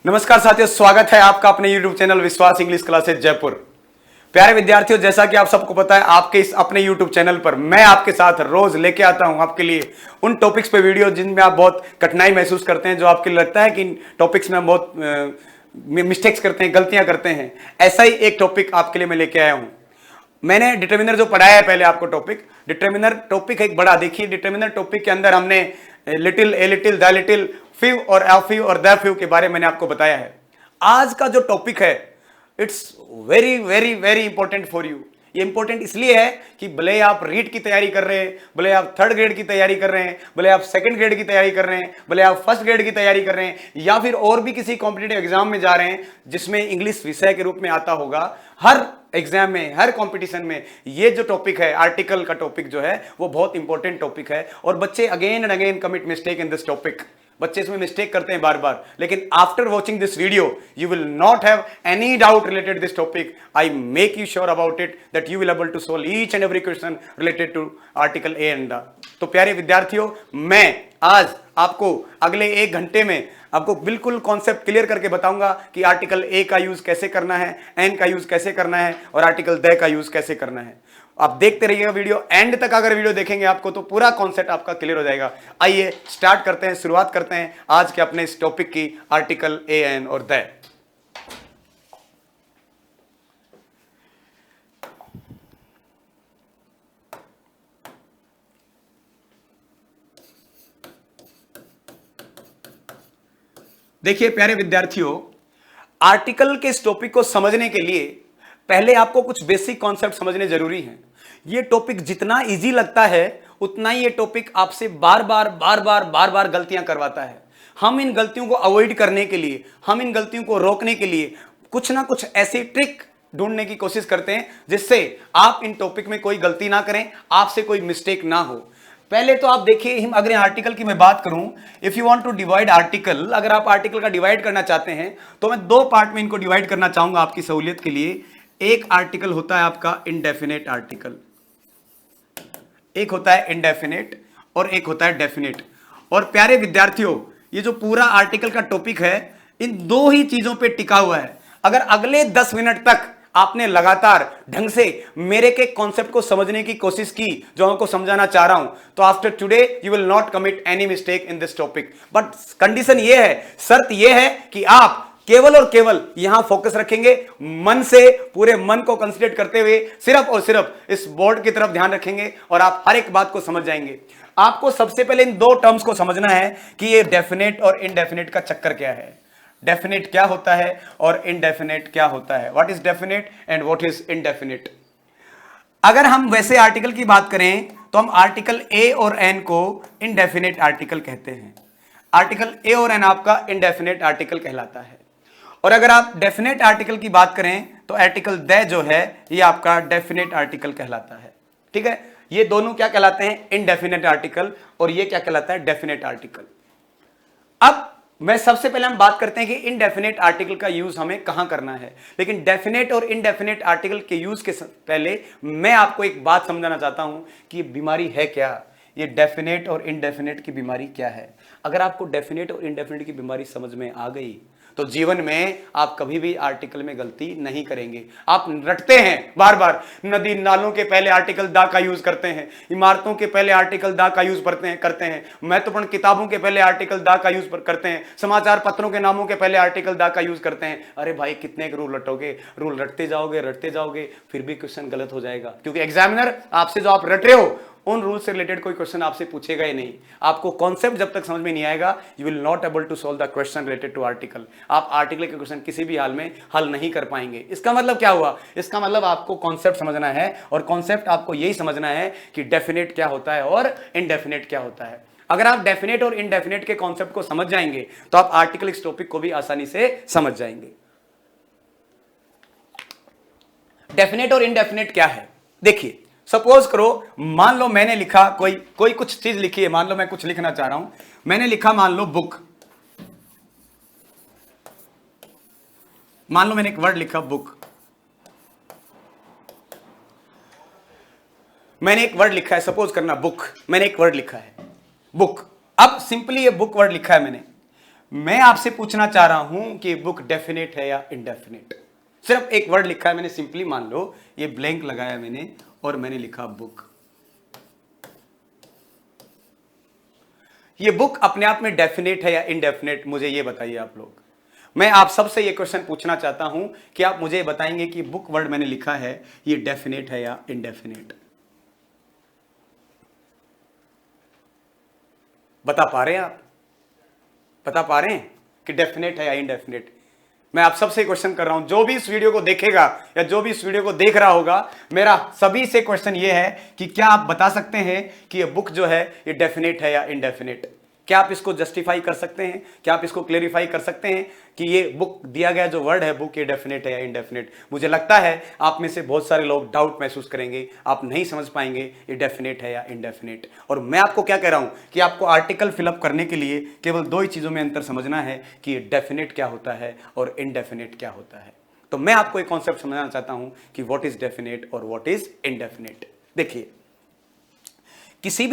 नमस्कार साथियों, स्वागत है आपका अपने YouTube चैनल विश्वास इंग्लिश क्लासेस जयपुर। प्यारे विद्यार्थियों, जैसा कि आप सबको पता है, आपके इस अपने YouTube चैनल पर मैं आपके साथ रोज लेके आता हूं आपके लिए उन टॉपिक्स पे वीडियो जिनमें आप बहुत कठिनाई महसूस करते हैं, जो आपके लिए लगता है कि इन टॉपिक्स में हम बहुत मिस्टेक्स करते हैं, गलतियां करते हैं। ऐसा ही एक टॉपिक आपके लिए मैं लेके आया हूं। मैंने डिटर्मिनर जो पढ़ाया है पहले आपको टॉपिक, डिटर्मिनर टॉपिक एक बड़ा, देखिए डिटर्मिनर टॉपिक के अंदर हमने little, a little, the little, few और अ फ्यू और द फ्यू के बारे में मैंने आपको बताया है। आज का जो टॉपिक है, it's very very very important for you. ये इंपॉर्टेंट इसलिए है कि भले आप रीट की तैयारी कर रहे हैं, भले आप थर्ड ग्रेड की तैयारी कर रहे हैं, भले आप सेकंड ग्रेड की तैयारी कर रहे हैं, भले आप फर्स्ट ग्रेड की तैयारी कर रहे हैं, या फिर और भी किसी कॉम्पिटिटिव एग्जाम में जा रहे हैं जिसमें इंग्लिश विषय के रूप में आता होगा। हर एग्जाम में, हर कंपटीशन में ये जो टॉपिक है, आर्टिकल का टॉपिक जो है, वो बहुत इंपॉर्टेंट टॉपिक है। और बच्चे again and again commit mistake in this topic. बच्चे इसमें मिस्टेक करते हैं बार बार, लेकिन after watching this video you will not have any doubt related this topic. I make you sure about it that you will able to solve each and every question related to article A and the. तो प्यारे विद्यार्थियों, मैं आज आपको अगले 1 घंटे में आपको बिल्कुल कॉन्सेप्ट क्लियर करके बताऊंगा कि आर्टिकल ए का यूज कैसे करना है, एन का यूज कैसे करना है और आर्टिकल द का यूज कैसे करना है। आप देखते रहिएगा वीडियो एंड तक। अगर वीडियो देखेंगे आपको तो पूरा कॉन्सेप्ट आपका क्लियर हो जाएगा। आइए स्टार्ट करते हैं, शुरुआत करते हैं आज के अपने इस टॉपिक की, आर्टिकल ए, एन और द। देखिए प्यारे विद्यार्थियों, आर्टिकल के इस टॉपिक को समझने के लिए पहले आपको कुछ बेसिक कॉन्सेप्ट समझने जरूरी हैं। ये टॉपिक जितना इजी लगता है उतना ही ये टॉपिक आपसे बार बार गलतियां करवाता है। हम इन गलतियों को अवॉइड करने के लिए, हम इन गलतियों को रोकने के लिए कुछ ना कुछ ऐसी ट्रिक ढूंढने की कोशिश करते हैं जिससे आप इन टॉपिक में कोई गलती ना करें, आपसे कोई मिस्टेक ना हो। पहले तो आप देखिए, हम अगर आर्टिकल की मैं बात करूं, if you want to divide article, अगर आप आर्टिकल का डिवाइड करना चाहते हैं तो मैं 2 पार्ट में इनको डिवाइड करना चाहूंगा आपकी सहूलियत के लिए। एक आर्टिकल होता है आपका इंडेफिनेट आर्टिकल, एक होता है इंडेफिनेट और एक होता है डेफिनेट। और प्यारे विद्यार्थियों, ये जो पूरा आर्टिकल का टॉपिक है, इन 2 ही चीजों पे टिका हुआ है। अगर अगले 10 मिनट तक आपने लगातार ढंग से मेरे के कॉन्सेप्ट को समझने की कोशिश की, जो हमको समझाना चाह रहा हूं, तो after today you will not commit any mistake in this topic. But condition ये है, शर्त ये है कि आप केवल और केवल यहां फोकस रखेंगे, मन से, पूरे मन को कंसीडर करते हुए सिर्फ और सिर्फ इस बोर्ड की तरफ ध्यान रखेंगे और आप हर एक बात को समझ जाएंगे। आपको सबसे पहले इन 2 टर्म्स को समझना है कि ये डेफिनेट और इनडेफिनेट का चक्कर क्या है। डेफिनेट क्या होता है और इनडेफिनेट क्या होता है, what is definite and what is indefinite. अगर हम वैसे आर्टिकल की बात करें तो हम आर्टिकल ए और एन को इनडेफिनेट आर्टिकल कहते हैं। आर्टिकल ए और एन आपका इनडेफिनेट आर्टिकल कहलाता है। और अगर आप डेफिनेट आर्टिकल की बात करें तो आर्टिकल द जो है, ये आपका डेफिनेट आर्टिकल कहलाता है। ठीक है, ये दोनों क्या कहलाते हैं, इनडेफिनेट आर्टिकल, और ये क्या कहलाता है, डेफिनेट आर्टिकल। अब मैं सबसे पहले हम बात करते हैं कि इनडेफिनेट आर्टिकल का यूज हमें कहां करना है। लेकिन डेफिनेट और इनडेफिनेट आर्टिकल के यूज के पहले मैं आपको एक बात समझाना चाहता हूं कि ये बीमारी है क्या, ये डेफिनेट और इनडेफिनेट की बीमारी क्या है। अगर आपको डेफिनेट और इनडेफिनेट की बीमारी समझ में आ गई तो जीवन में आप कभी भी आर्टिकल में गलती नहीं करेंगे। आप रटते हैं बार बार, नदी नालों के पहले आर्टिकल दा का यूज करते हैं, इमारतों के पहले आर्टिकल दा का यूज करते हैं, महत्वपूर्ण किताबों के पहले आर्टिकल दा का यूज करते हैं, समाचार पत्रों के नामों के पहले आर्टिकल दा का यूज करते हैं। अरे भाई, कितने रूल रटोगे, रूल रटते जाओगे, फिर भी क्वेश्चन गलत हो जाएगा, क्योंकि एग्जामिनर आपसे जो आप रट रहे हो उन रूल से रिलेटेड कोई क्वेश्चन आपसे पूछेगा ही नहीं। आपको कॉन्सेप्ट जब तक समझ में नहीं आएगा, you will not able to solve the question related to article. आप आर्टिकल के क्वेश्चन किसी भी हाल में हल नहीं कर पाएंगे। इसका मतलब क्या हुआ, इसका मतलब आपको कॉन्सेप्ट समझना है, और कॉन्सेप्ट आपको यही समझना है कि डेफिनेट क्या होता है और इनडेफिनेट क्या होता है। अगर आप डेफिनेट और इनडेफिनेट के कॉन्सेप्ट को समझ जाएंगे तो आप आर्टिकल इस टॉपिक को भी आसानी से समझ जाएंगे। डेफिनेट और इनडेफिनेट क्या है, देखिए सपोज करो, मान लो मैंने लिखा कोई कुछ चीज लिखी है, मान लो मैं कुछ लिखना चाह रहा हूं, मैंने लिखा मान लो बुक, मान लो मैंने एक वर्ड लिखा बुक, मैंने एक वर्ड लिखा है, सपोज करना बुक, मैंने एक वर्ड लिखा है बुक। अब सिंपली ये बुक वर्ड लिखा है मैंने, मैं आपसे पूछना चाह रहा हूं कि बुक डेफिनेट है या इनडेफिनेट। सिर्फ एक वर्ड लिखा है मैंने, सिंपली मान लो ये ब्लैंक लगाया मैंने और मैंने लिखा बुक। ये बुक अपने आप में डेफिनेट है या इनडेफिनेट, मुझे ये बताइए आप लोग। मैं आप सबसे ये क्वेश्चन पूछना चाहता हूं कि आप मुझे बताएंगे कि बुक वर्ड मैंने लिखा है ये डेफिनेट है या इनडेफिनेट। बता पा रहे हैं आप? बता पा रहे हैं कि डेफिनेट है या इनडेफिनेट? मैं आप सबसे क्वेश्चन कर रहा हूं, जो भी इस वीडियो को देखेगा या जो भी इस वीडियो को देख रहा होगा, मेरा सभी से क्वेश्चन ये है कि क्या आप बता सकते हैं कि ये बुक जो है ये डेफिनेट है या इनडेफिनेट? क्या आप इसको जस्टिफाई कर सकते हैं? क्या आप इसको क्लेरिफाई कर सकते हैं कि ये बुक दिया गया जो वर्ड है बुक, ये डेफिनेट है या इनडेफिनेट? मुझे लगता है आप में से बहुत सारे लोग डाउट महसूस करेंगे, आप नहीं समझ पाएंगे ये डेफिनेट है या इनडेफिनेट। और मैं आपको क्या कह रहा हूं कि आपको आर्टिकल फिलअप करने के लिए केवल दो ही चीजों में अंतर समझना है कि ये डेफिनेट क्या होता है और इनडेफिनेट क्या होता है। तो मैं आपको एक कॉन्सेप्ट समझाना चाहता हूं कि व्हाट इज डेफिनेट और व्हाट इज इनडेफिनेट। देखिए, किसी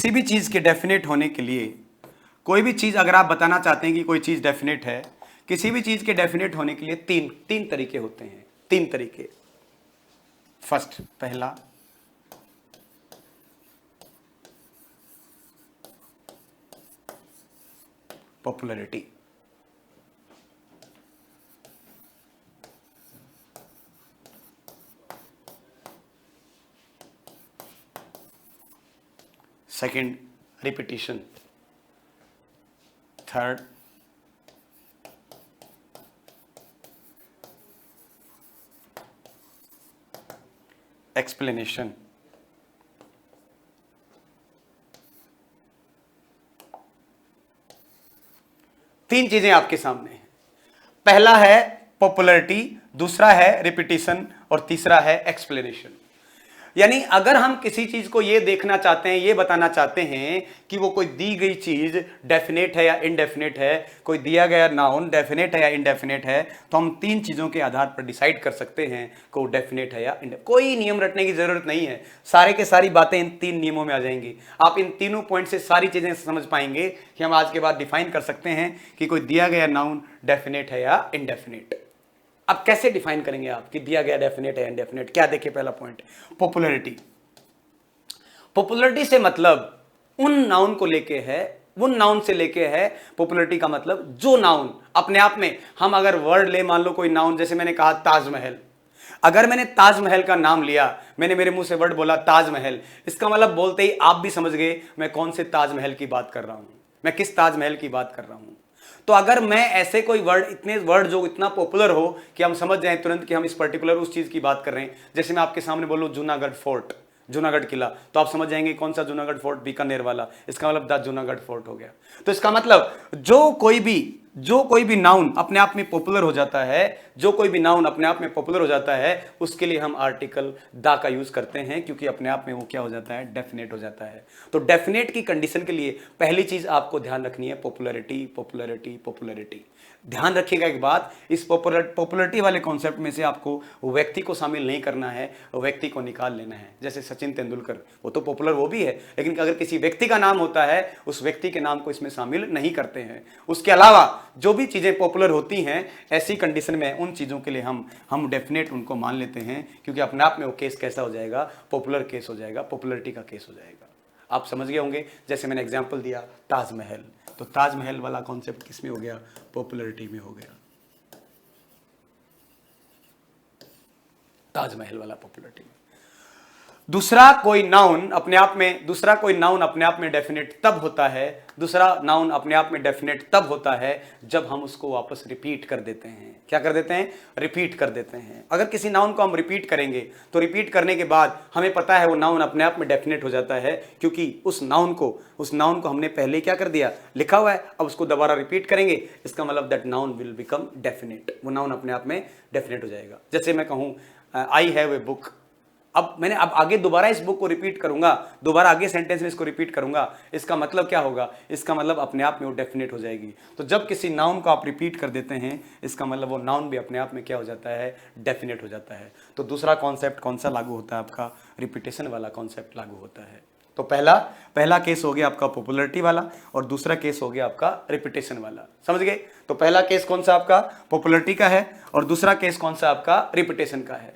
भी चीज के डेफिनेट होने के लिए, कोई भी चीज अगर आप बताना चाहते हैं कि कोई चीज डेफिनेट है, किसी भी चीज के डेफिनेट होने के लिए तीन तरीके होते हैं। तीन तरीके। फर्स्ट, पहला, popularity. Second, repetition. Third, explanation. तीन चीजें आपके सामने हैं। पहला है पॉपुलैरिटी, दूसरा है रिपीटिशन और तीसरा है एक्सप्लेनेशन। यानी अगर हम किसी चीज को ये देखना चाहते हैं, ये बताना चाहते हैं कि वो कोई दी गई चीज डेफिनेट है या इनडेफिनेट है, कोई दिया गया नाउन डेफिनेट है या इनडेफिनेट है, तो हम तीन चीजों के आधार पर डिसाइड कर सकते हैं कि वो डेफिनेट है या इनडेफिनेट। कोई नियम रटने की जरूरत नहीं है, सारे के सारी बातें इन तीन नियमों में आ जाएंगी। आप इन तीनों पॉइंट से सारी चीजें समझ पाएंगे कि हम आज के बाद डिफाइन कर सकते हैं कि कोई दिया गया नाउन डेफिनेट है या इनडेफिनेट। अब कैसे डिफाइन करेंगे आप कि दिया गया डेफिनेट है इनडेफिनेट? क्या देखिए, पहला पॉइंट, पॉपुलैरिटी। पॉपुलैरिटी से मतलब उन नाउन को लेके है, उन नाउन से लेके है। पॉपुलैरिटी का मतलब जो नाउन अपने आप में, हम अगर वर्ड ले, मान लो कोई नाउन, जैसे मैंने कहा ताजमहल। अगर मैंने ताजमहल का नाम लिया, मैंने मेरे मुंह से वर्ड बोला ताजमहल, इसका मतलब बोलते ही आप भी समझ गए मैं कौन से ताजमहल की बात कर रहा हूं, मैं किस ताजमहल की बात कर रहा हूं। तो अगर मैं ऐसे कोई वर्ड, इतने वर्ड जो इतना पॉपुलर हो कि हम समझ जाएं तुरंत कि हम इस पर्टिकुलर उस चीज की बात कर रहे हैं, जैसे मैं आपके सामने बोलूं जूनागढ़ फोर्ट, जूनागढ़ किला, तो आप समझ जाएंगे कौन सा जूनागढ़ फोर्ट, बीकानेर वाला, इसका मतलब द जूनागढ़ फोर्ट हो गया। तो इसका मतलब जो कोई भी नाउन अपने आप में पॉपुलर हो जाता है, जो कोई भी नाउन अपने आप में पॉपुलर हो जाता है, उसके लिए हम आर्टिकल द का यूज करते हैं, क्योंकि अपने आप में वो क्या हो जाता है, डेफिनेट हो जाता है। तो डेफिनेट की कंडीशन के लिए पहली चीज आपको ध्यान रखनी है पॉपुलैरिटी, पॉपुलैरिटी, पॉपुलैरिटी। ध्यान रखिएगा एक बात, इस पॉपुलैरिटी वाले कॉन्सेप्ट में से आपको व्यक्ति को शामिल नहीं करना है, व्यक्ति को निकाल लेना है। जैसे सचिन तेंदुलकर, वो तो पॉपुलर वो भी है, लेकिन अगर किसी व्यक्ति का नाम होता है, उस व्यक्ति के नाम को इसमें शामिल नहीं करते हैं। उसके अलावा जो भी चीजें पॉपुलर होती हैं, ऐसी कंडीशन में उन चीजों के लिए हम डेफिनेट उनको मान लेते हैं, क्योंकि अपने आप में वो केस कैसा हो जाएगा, पॉपुलर केस हो जाएगा, पॉपुलैरिटी का केस हो जाएगा। आप समझ गए होंगे। जैसे मैंने एग्जांपल दिया ताजमहल, तो ताजमहल वाला कॉन्सेप्ट किस में हो गया, पॉपुलैरिटी में हो गया। ताजमहल वाला पॉपुलैरिटी में। दूसरा कोई नाउन अपने आप में डेफिनेट तब होता है, दूसरा नाउन अपने आप में डेफिनेट तब होता है जब हम उसको वापस रिपीट कर देते हैं। क्या कर देते हैं, रिपीट कर देते हैं। अगर किसी नाउन को हम रिपीट करेंगे तो रिपीट करने के बाद हमें पता है वो नाउन अपने आप में डेफिनेट हो जाता है, क्योंकि उस नाउन को हमने पहले क्या कर दिया, लिखा हुआ है। अब उसको दोबारा रिपीट करेंगे, इसका मतलब that noun will become definite, वो नाउन अपने आप में डेफिनेट हो जाएगा। जैसे मैं कहूं आई हैव ए बुक, अब आगे दोबारा इस बुक को रिपीट करूंगा, दोबारा आगे सेंटेंस में इसको रिपीट करूंगा, इसका मतलब क्या होगा, इसका मतलब अपने आप में वो डेफिनेट हो जाएगी। तो जब किसी नाउन को आप रिपीट कर देते हैं, इसका मतलब वो नाउन भी अपने आप में क्या हो जाता है, डेफिनेट हो जाता है। तो दूसरा कॉन्सेप्ट कौन सा लागू होता है आपका, रिपीटेशन वाला कॉन्सेप्ट लागू होता है। तो पहला पहला केस हो गया आपका पॉपुलैरिटी वाला और दूसरा केस हो गया आपका रिपीटेशन वाला। समझ गए? तो पहला केस कौन सा आपका पॉपुलैरिटी का है और दूसरा केस कौन सा आपका रिपीटेशन का है।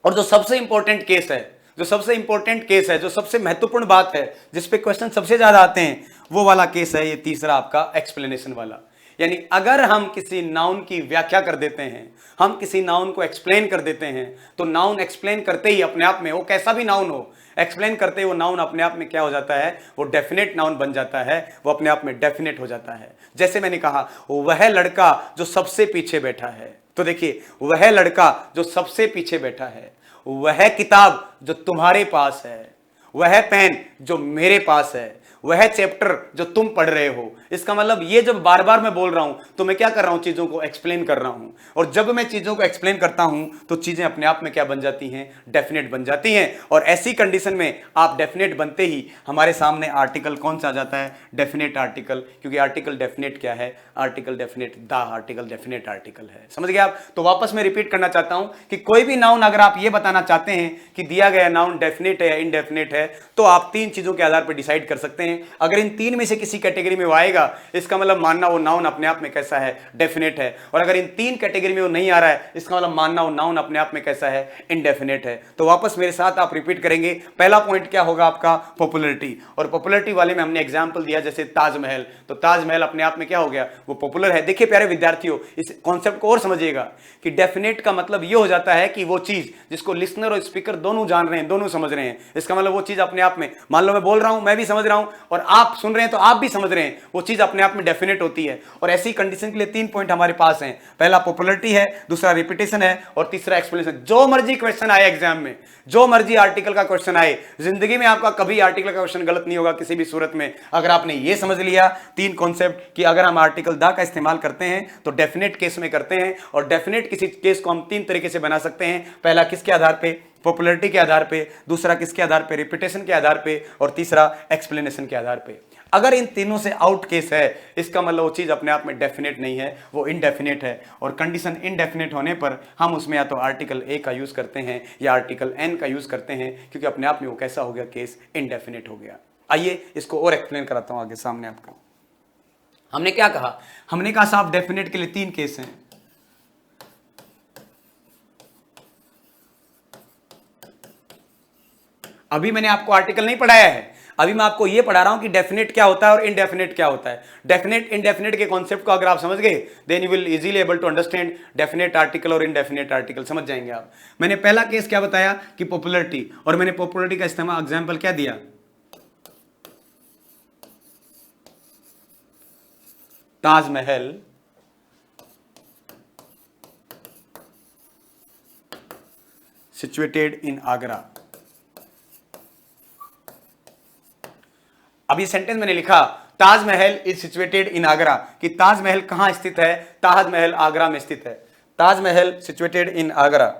और जो सबसे इंपॉर्टेंट केस है, जो सबसे महत्वपूर्ण बात है, जिसपे क्वेश्चन सबसे ज्यादा आते हैं, वो वाला केस है ये तीसरा आपका एक्सप्लेनेशन वाला। यानी अगर हम किसी नाउन की व्याख्या कर देते हैं, हम किसी नाउन को एक्सप्लेन कर देते हैं, तो नाउन एक्सप्लेन करते ही अपने आप में, वो कैसा भी नाउन हो, एक्सप्लेन करते ही वो नाउन अपने आप में क्या हो जाता है, वो डेफिनेट नाउन बन जाता है, वो अपने आप में डेफिनेट हो जाता है। जैसे मैंने कहा वह लड़का जो सबसे पीछे बैठा है, तो देखिए वह लड़का जो सबसे पीछे बैठा है, वह किताब जो तुम्हारे पास है, वह पेन जो मेरे पास है, वह चैप्टर जो तुम पढ़ रहे हो। इसका मतलब ये जब बार बार मैं बोल रहा हूं तो मैं क्या कर रहा हूं, चीजों को एक्सप्लेन कर रहा हूं। और जब मैं चीजों को एक्सप्लेन करता हूं तो चीजें अपने आप में क्या बन जाती हैं, डेफिनेट बन जाती हैं। और ऐसी कंडीशन में आप डेफिनेट बनते ही हमारे सामने आर्टिकल कौन सा आ जाता है, डेफिनेट आर्टिकल। क्योंकि आर्टिकल डेफिनेट क्या है, article definite, the article definite article है। समझ गए आप? तो वापस मैं रिपीट करना चाहता हूं कि कोई भी नाउन अगर आप ये बताना चाहते हैं कि दिया गया नाउन डेफिनेट है या इनडेफिनेट है, तो आप तीन चीजों के आधार पर डिसाइड कर सकते हैं। अगर इन तीन में से किसी कैटेगरी में वो आएगा, इसका मतलब मानना वो नाउन अपने आप में कैसा है, डेफिनेट है। और अगर इन तीन कैटेगरी में वो नहीं आ रहा है, इसका मतलब मानना वो नाउन अपने आप में कैसा है, इनडेफिनेट है। तो वापस मेरे साथ आप रिपीट करेंगे। पहला पॉइंट क्या होगा आपका, पॉपुलैरिटी। और पॉपुलैरिटी वाले में हमने एग्जांपल दिया जैसे ताजमहल, तो ताजमहल अपने आप में क्या हो गया, वो पॉपुलर है। देखिए प्यारे विद्यार्थियों, इस कॉन्सेप्ट को और समझिएगा कि डेफिनेट का मतलब ये हो जाता है कि वो चीज जिसको लिसनर और स्पीकर दोनों जान रहे हैं, दोनों समझ रहे हैं। इसका मतलब वो चीज अपने आप में, मान लो मैं बोल रहा हूं, मैं भी समझ रहा हूं और आप सुन रहे हैं तो आप भी समझ रहे हैं, वो चीज अपने आप में डेफिनेट होती है। और ऐसी कंडीशन के लिए तीन पॉइंट हमारे पास हैं। पहला पॉपुलैरिटी है, दूसरा रिपीटेशन है और तीसरा एक्सप्लेनेशन। जो मर्जी क्वेश्चन आए एग्जाम में, जो मर्जी आर्टिकल का क्वेश्चन आए, जिंदगी में आपका कभी आर्टिकल का क्वेश्चन गलत नहीं होगा किसी भी सूरत में, अगर आपने ये समझ लिया तीन कॉन्सेप्ट कि अगर हम आर्टिकल द का इस्तेमाल करते हैं तो डेफिनेट केस में करते हैं। और डेफिनेट किसी केस को हम तीन तरीके से बना सकते हैं। पहला किसके आधार पे, पॉपुलैरिटी के आधार पे, दूसरा किसके आधार पे, रिपीटेशन के आधार पे, और तीसरा एक्सप्लेनेशन के आधार पे। अगर इन तीनों से आउट केस है, इसका मतलब वो चीज अपने आप में डेफिनेट नहीं है, वो इनडेफिनेट है। और कंडीशन इनडेफिनेट होने पर हम उसमें या तो आर्टिकल ए का यूज करते हैं या आर्टिकल एन का यूज करते हैं, क्योंकि अपने आप में वो कैसा हो गया, केस इनडेफिनेट हो गया। आइए इसको और एक्सप्लेन कराता हूं आगे सामने आपको। हमने क्या कहा, हमने कहा साहब डेफिनेट के लिए तीन केस हैं। अभी मैंने आपको आर्टिकल नहीं पढ़ाया है, अभी मैं आपको यह पढ़ा रहा हूं कि डेफिनेट क्या होता है और इनडेफिनेट क्या होता है। डेफिनेट इनडेफिनेट के कॉन्सेप्ट को अगर आप समझ गए, then you will easily able to understand definite article और इनडेफिनेट आर्टिकल, समझ जाएंगे आप। मैंने पहला केस क्या बताया कि पॉपुलैरिटी, और मैंने पॉपुलैरिटी का इस्तेमाल एग्जांपल क्या दिया, ताजमहल सिचुएटेड इन आगरा। अब ये सेंटेंस मैंने लिखा, Taj Mahal is situated in Agra, कि ताजमहल कहां स्थित है, ताजमहल आगरा में स्थित है। Taj Mahal situated in Agra,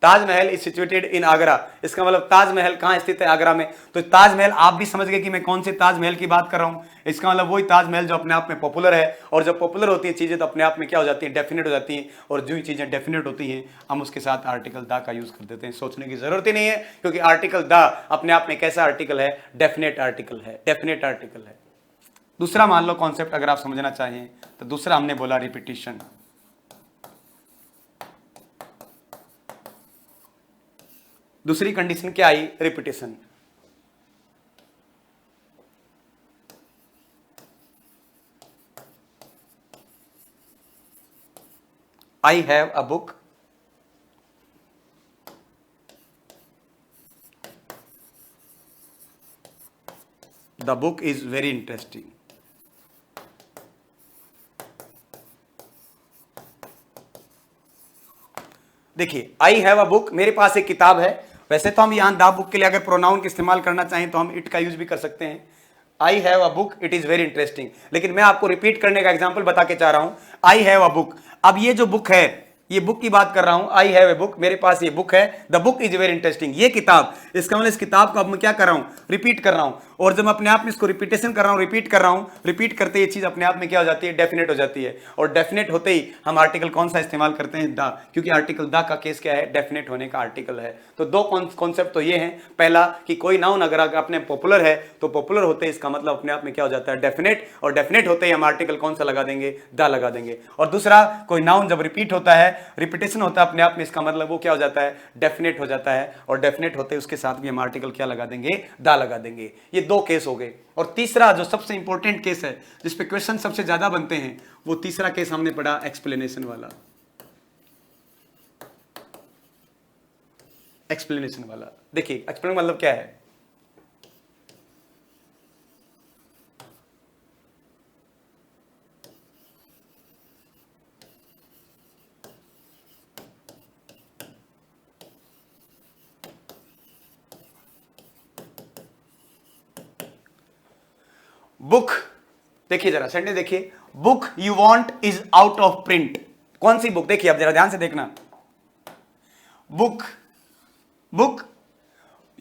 Taj Mahal is situated in Agra. इसका मतलब ताजमहल कहां स्थित है, आगरा में। तो ताजमहल आप भी समझ गए कि मैं कौन से ताजमहल की बात कर रहा हूं। इसका मतलब वही ताजमहल जो अपने आप में पॉपुलर है। और जब पॉपुलर होती है चीजें तो अपने आप में क्या हो जाती है, डेफिनेट हो जाती हैं। और जो ही चीजें डेफिनेट होती हैं हम उसके साथ आर्टिकल द का यूज कर देते हैं। सोचने की जरूरत ही नहीं है, क्योंकि आर्टिकल द अपने आप में कैसा आर्टिकल है, डेफिनेट आर्टिकल है, डेफिनेट आर्टिकल है। दूसरा मान लो कॉन्सेप्ट अगर आप समझना चाहें तो दूसरा हमने बोला रिपीटिशन। दूसरी कंडीशन क्या आई, repetition. I have a book, the book is very interesting. देखिए आई हैव अ बुक, मेरे पास एक किताब है। वैसे तो हम यहां द बुक के लिए अगर प्रोनाउन का इस्तेमाल करना चाहें तो हम इट का यूज भी कर सकते हैं। आई have a book, it is very interesting. लेकिन मैं आपको रिपीट करने का एग्जांपल बता के चाह रहा हूं, आई हैव अ बुक। अब ये जो बुक है, ये बुक की बात कर रहा हूं, आई हैव ए बुक, मेरे पास ये बुक है, the book is very interesting, ये किताब। इसका मतलब इस किताब को अब मैं क्या कर रहा हूं, रिपीट कर रहा हूं। और जब मैं अपने आप में इसको रिपीटेशन कर रहा हूं, रिपीट करते ये चीज अपने आप में क्या हो जाती है, डेफिनेट हो जाती है। और डेफिनेट होते ही हम आर्टिकल कौन सा इस्तेमाल करते हैं, द, क्योंकि आर्टिकल द का केस क्या है, डेफिनेट होने का आर्टिकल है। तो दो कॉन्सेप्ट तो ये हैं, पहला कि कोई नाउन अगर अपने पॉपुलर है तो पॉपुलर होते इसका मतलब अपने आप में क्या हो जाता है, डेफिनेट, और डेफिनेट होते ही हम आर्टिकल कौन सा लगा देंगे, द लगा देंगे। और दूसरा, कोई नाउन जब रिपीट होता है, रिपीटेशन होता है अपने आप में, इसका मतलब वो क्या हो जाता है, डेफिनेट हो जाता है। और डेफिनेट होते उसके साथ भी हम आर्टिकल क्या लगा देंगे, द लगा देंगे। ये दो केस हो गए। और तीसरा जो सबसे इंपॉर्टेंट केस है, जिसपे क्वेश्चन सबसे ज्यादा बनते हैं, वो तीसरा केस हमने पढ़ा एक्सप्लेनेशन वाला। एक्सप्लेनेशन वाला देखिए, एक्सप्लेन मतलब क्या है, बुक, देखिए जरा सेंटेंस देखिए, book you want is out of print. कौन सी बुक, देखिए अब जरा ध्यान से देखना, बुक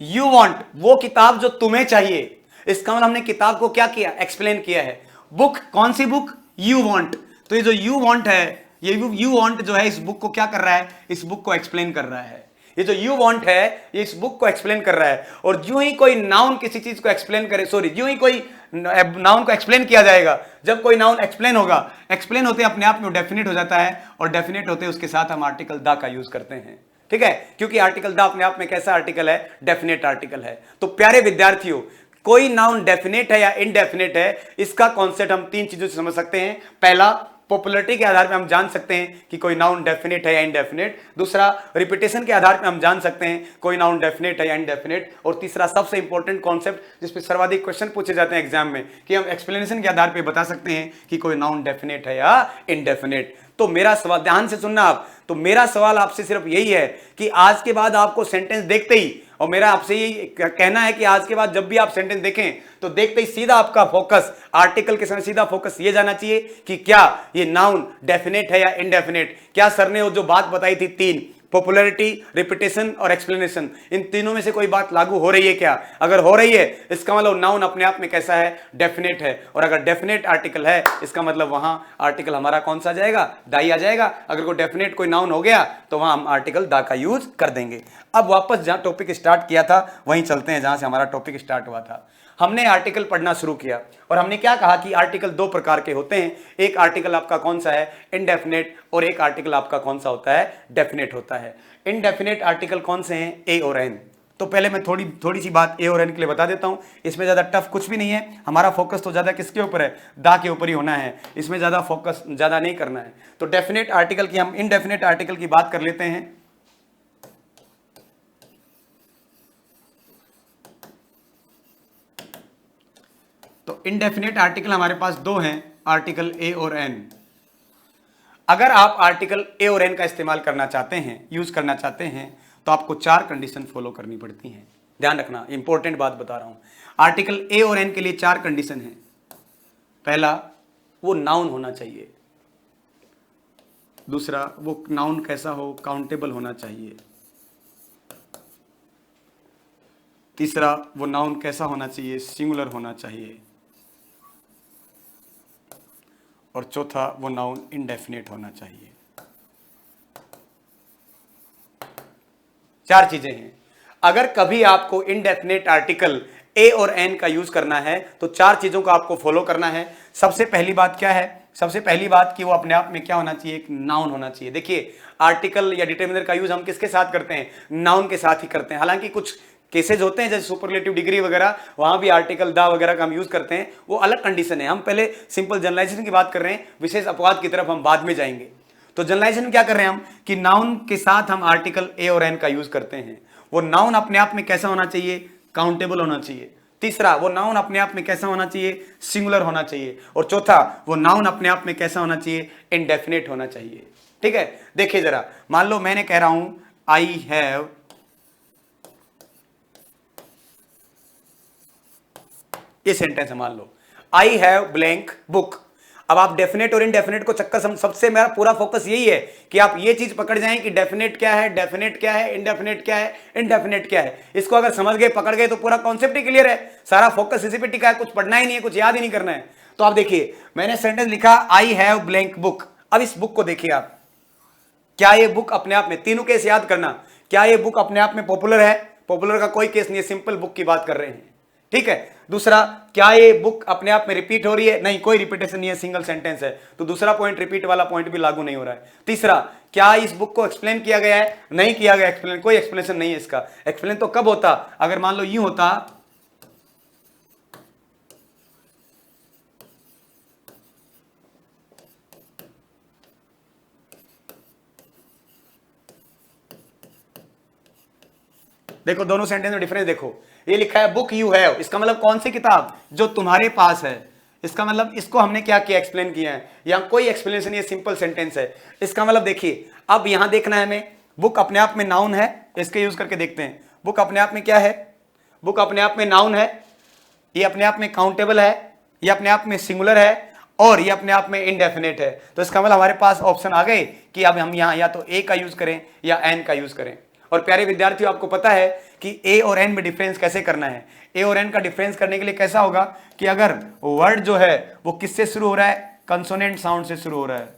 यू वांट, वो किताब जो तुम्हें चाहिए। इसका मतलब हमने किताब को क्या किया, एक्सप्लेन किया है। बुक, कौन सी बुक, यू वांट। तो ये जो यू वांट है, ये यू वांट जो है इस बुक को क्या कर रहा है, इस बुक को एक्सप्लेन कर रहा है। ये जो यू वांट है ये इस बुक को एक्सप्लेन कर रहा है। और यूं ही कोई नाउन किसी चीज को एक्सप्लेन करे, सॉरी, यूं ही कोई नाउन को एक्सप्लेन किया जाएगा, जब कोई नाउन एक्सप्लेन होगा, एक्सप्लेन होते अपने आप में डेफिनेट हो जाता है। और डेफिनेट होते उसके साथ हम आर्टिकल द का यूज करते हैं, ठीक है, क्योंकि आर्टिकल द अपने आप में कैसा आर्टिकल है, डेफिनेट आर्टिकल है। तो प्यारे विद्यार्थियों, कोई नाउन डेफिनेट है या इनडेफिनेट है, इसका कॉन्सेप्ट हम तीन चीजों से समझ सकते हैं। पहला, पॉपुलैरिटी के आधार पर हम जान सकते हैं कि कोई नाउन डेफिनेट है या इनडेफिनेट। दूसरा, रिपीटेशन के आधार पर हम जान सकते हैं कोई नाउन डेफिनेट है या इनडेफिनेट। और तीसरा सबसे इंपॉर्टेंट कॉन्सेप्ट जिस पे सर्वाधिक क्वेश्चन पूछे जाते हैं एग्जाम में, कि हम एक्सप्लेनेशन के आधार पर बता सकते हैं कि कोई नाउन डेफिनेट है या इनडेफिनेट। तो मेरा सवाल, ध्यान से सुनना आप, तो मेरा सवाल आपसे सिर्फ यही है कि आज के बाद आपको सेंटेंस देखते ही, और मेरा आपसे यही कहना है कि आज के बाद जब भी आप सेंटेंस देखें तो देखते ही सीधा आपका फोकस आर्टिकल के समय सीधा फोकस ये जाना चाहिए कि क्या ये नाउन डेफिनेट है या इनडेफिनेट। क्या सर ने वो जो बात बताई थी तीन, पॉपुलैरिटी, रिपीटेशन और एक्सप्लेनेशन, इन तीनों में से कोई बात लागू हो रही है क्या? अगर हो रही है इसका मतलब नाउन अपने आप में कैसा है, डेफिनेट है। और अगर डेफिनेट आर्टिकल है इसका मतलब वहां आर्टिकल हमारा कौन सा आ जाएगा, दाई आ जाएगा। अगर कोई डेफिनेट कोई नाउन हो गया तो वहां हम आर्टिकल दा का यूज कर देंगे। अब वापस जहां टॉपिक स्टार्ट किया था वहीं चलते हैं जहां से हमारा टॉपिक स्टार्ट हुआ था। हमने आर्टिकल पढ़ना शुरू किया और हमने क्या कहा कि आर्टिकल दो प्रकार के होते हैं। एक आर्टिकल आपका कौन सा है, इनडेफिनेट, और एक आर्टिकल आपका कौन सा होता है, डेफिनेट होता है। इनडेफिनेट आर्टिकल कौन से हैं, ए और एन। तो पहले मैं थोड़ी सी बात ए और एन के लिए बता देता हूं। इसमें ज्यादा टफ कुछ भी नहीं है, हमारा फोकस तो ज्यादा किसके ऊपर है, दा के ऊपर ही होना है। इसमें ज्यादा फोकस ज्यादा नहीं करना है। तो डेफिनेट आर्टिकल की, हम इनडेफिनेट आर्टिकल की बात कर लेते हैं। तो इनडेफिनेट आर्टिकल हमारे पास दो हैं, आर्टिकल ए और एन। अगर आप आर्टिकल ए और एन का इस्तेमाल करना चाहते हैं, यूज करना चाहते हैं, तो आपको चार कंडीशन फॉलो करनी पड़ती हैं। ध्यान रखना, इंपॉर्टेंट बात बता रहा हूं। आर्टिकल ए और एन के लिए चार कंडीशन है। पहला, वो नाउन होना चाहिए। दूसरा, वो नाउन कैसा हो, काउंटेबल होना चाहिए। तीसरा, वो नाउन कैसा होना चाहिए, सिंगुलर होना चाहिए। और चौथा, वो नाउन इनडेफिनेट होना चाहिए। चार चीजें हैं। अगर कभी आपको इनडेफिनेट आर्टिकल ए और एन का यूज करना है तो चार चीजों को आपको फॉलो करना है। सबसे पहली बात क्या है, सबसे पहली बात कि वो अपने आप में क्या होना चाहिए, एक नाउन होना चाहिए। देखिए, आर्टिकल या डिटरमिनर का यूज हम किसके साथ करते हैं, नाउन के साथ ही करते हैं। हालांकि कुछ केसेज होते हैं जैसे सुपरलेटिव डिग्री वगैरह, वहां भी आर्टिकल दा वगैरह का हम यूज करते हैं, वो अलग कंडीशन है। हम पहले सिंपल जनरलाइजेशन की बात कर रहे हैं, विशेष अपवाद की तरफ हम बाद में जाएंगे। तो जनरलाइजेशन क्या कर रहे हैं हम कि नाउन के साथ हम आर्टिकल ए और एन का यूज करते हैं। वो नाउन अपने आप में कैसा होना चाहिए, काउंटेबल होना चाहिए। तीसरा, वो नाउन अपने आप में कैसा होना चाहिए, सिंगुलर होना चाहिए। और चौथा, वो नाउन अपने आप में कैसा होना चाहिए, इनडेफिनेट होना चाहिए। ठीक है, देखिए जरा, मान लो मैंने कह रहा हूं आई हैव, ये सेंटेंस है, मान लो आई हैव ब्लैंक बुक। अब आप डेफिनेट और इनडेफिनेट को चक्कर सबसे मेरा पूरा फोकस यही है कि आप ये चीज पकड़ जाएं कि डेफिनेट क्या है, डेफिनेट क्या है, इनडेफिनेट क्या है, इनडेफिनेट क्या है। इसको अगर समझ गए, पकड़ गए तो पूरा कॉन्सेप्ट ही क्लियर है। सारा फोकस इसी पे टिका है, कुछ पढ़ना ही नहीं है, कुछ याद ही नहीं करना है। तो आप देखिए, मैंने सेंटेंस लिखा आई हैव ब्लैंक बुक। अब इस बुक को देखिए आप, क्या ये बुक अपने आप में, तीनों केस याद करना, क्या ये बुक अपने आप में पॉपुलर है? पॉपुलर का कोई केस नहीं है, सिंपल बुक की बात कर रहे हैं, ठीक है। दूसरा, क्या ये बुक अपने आप में रिपीट हो रही है? नहीं, कोई रिपीटेशन नहीं है, सिंगल सेंटेंस है, तो दूसरा पॉइंट, रिपीट वाला पॉइंट भी लागू नहीं हो रहा है। तीसरा, क्या इस बुक को एक्सप्लेन किया गया है? नहीं किया गया एक्सप्लेन, कोई एक्सप्लेनेशन नहीं है इसका। एक्सप्लेन तो कब होता? अगर मान लो यूं होता, देखो दोनों सेंटेंस में डिफरेंस देखो। ये लिखा है बुक यू हैव, इसका मतलब कौन सी किताब? जो तुम्हारे पास है। इसका मतलब इसको हमने क्या किया, एक्सप्लेन किया है। यहां कोई एक्सप्लेनेशन, ये सिंपल सेंटेंस है। इसका मतलब देखिए, अब यहां देखना है हमें, बुक अपने आप में नाउन है, इसके यूज करके देखते हैं। बुक अपने आप में क्या है? बुक अपने आप में नाउन है, ये अपने आप में काउंटेबल है, ये अपने आप में सिंगुलर है, और ये अपने आप में इनडेफिनेट है। तो इसका मतलब हमारे पास ऑप्शन आ गए कि अब हम यहां या तो ए का यूज करें या एन का यूज करें। और प्यारे विद्यार्थियों, आपको पता है कि ए और एन में डिफरेंस कैसे करना है। ए और एन का डिफरेंस करने के लिए कैसा होगा कि अगर वर्ड जो है वो किससे शुरू हो रहा है? कंसोनेंट साउंड से शुरू हो रहा है।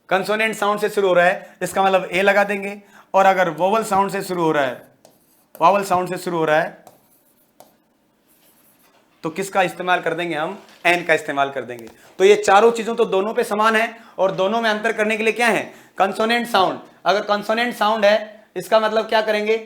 कंसोनेंट साउंड से शुरू हो रहा है, इसका मतलब ए लगा देंगे। और अगर वोवल साउंड से शुरू हो रहा है, वावल साउंड से शुरू हो रहा है, तो किसका इस्तेमाल कर देंगे हम? एन का इस्तेमाल कर देंगे। तो ये चारों चीजों तो दोनों पे समान है, और दोनों में अंतर करने के लिए क्या है? Consonant sound. अगर कंसोनेंट साउंड है, इसका मतलब क्या करेंगे?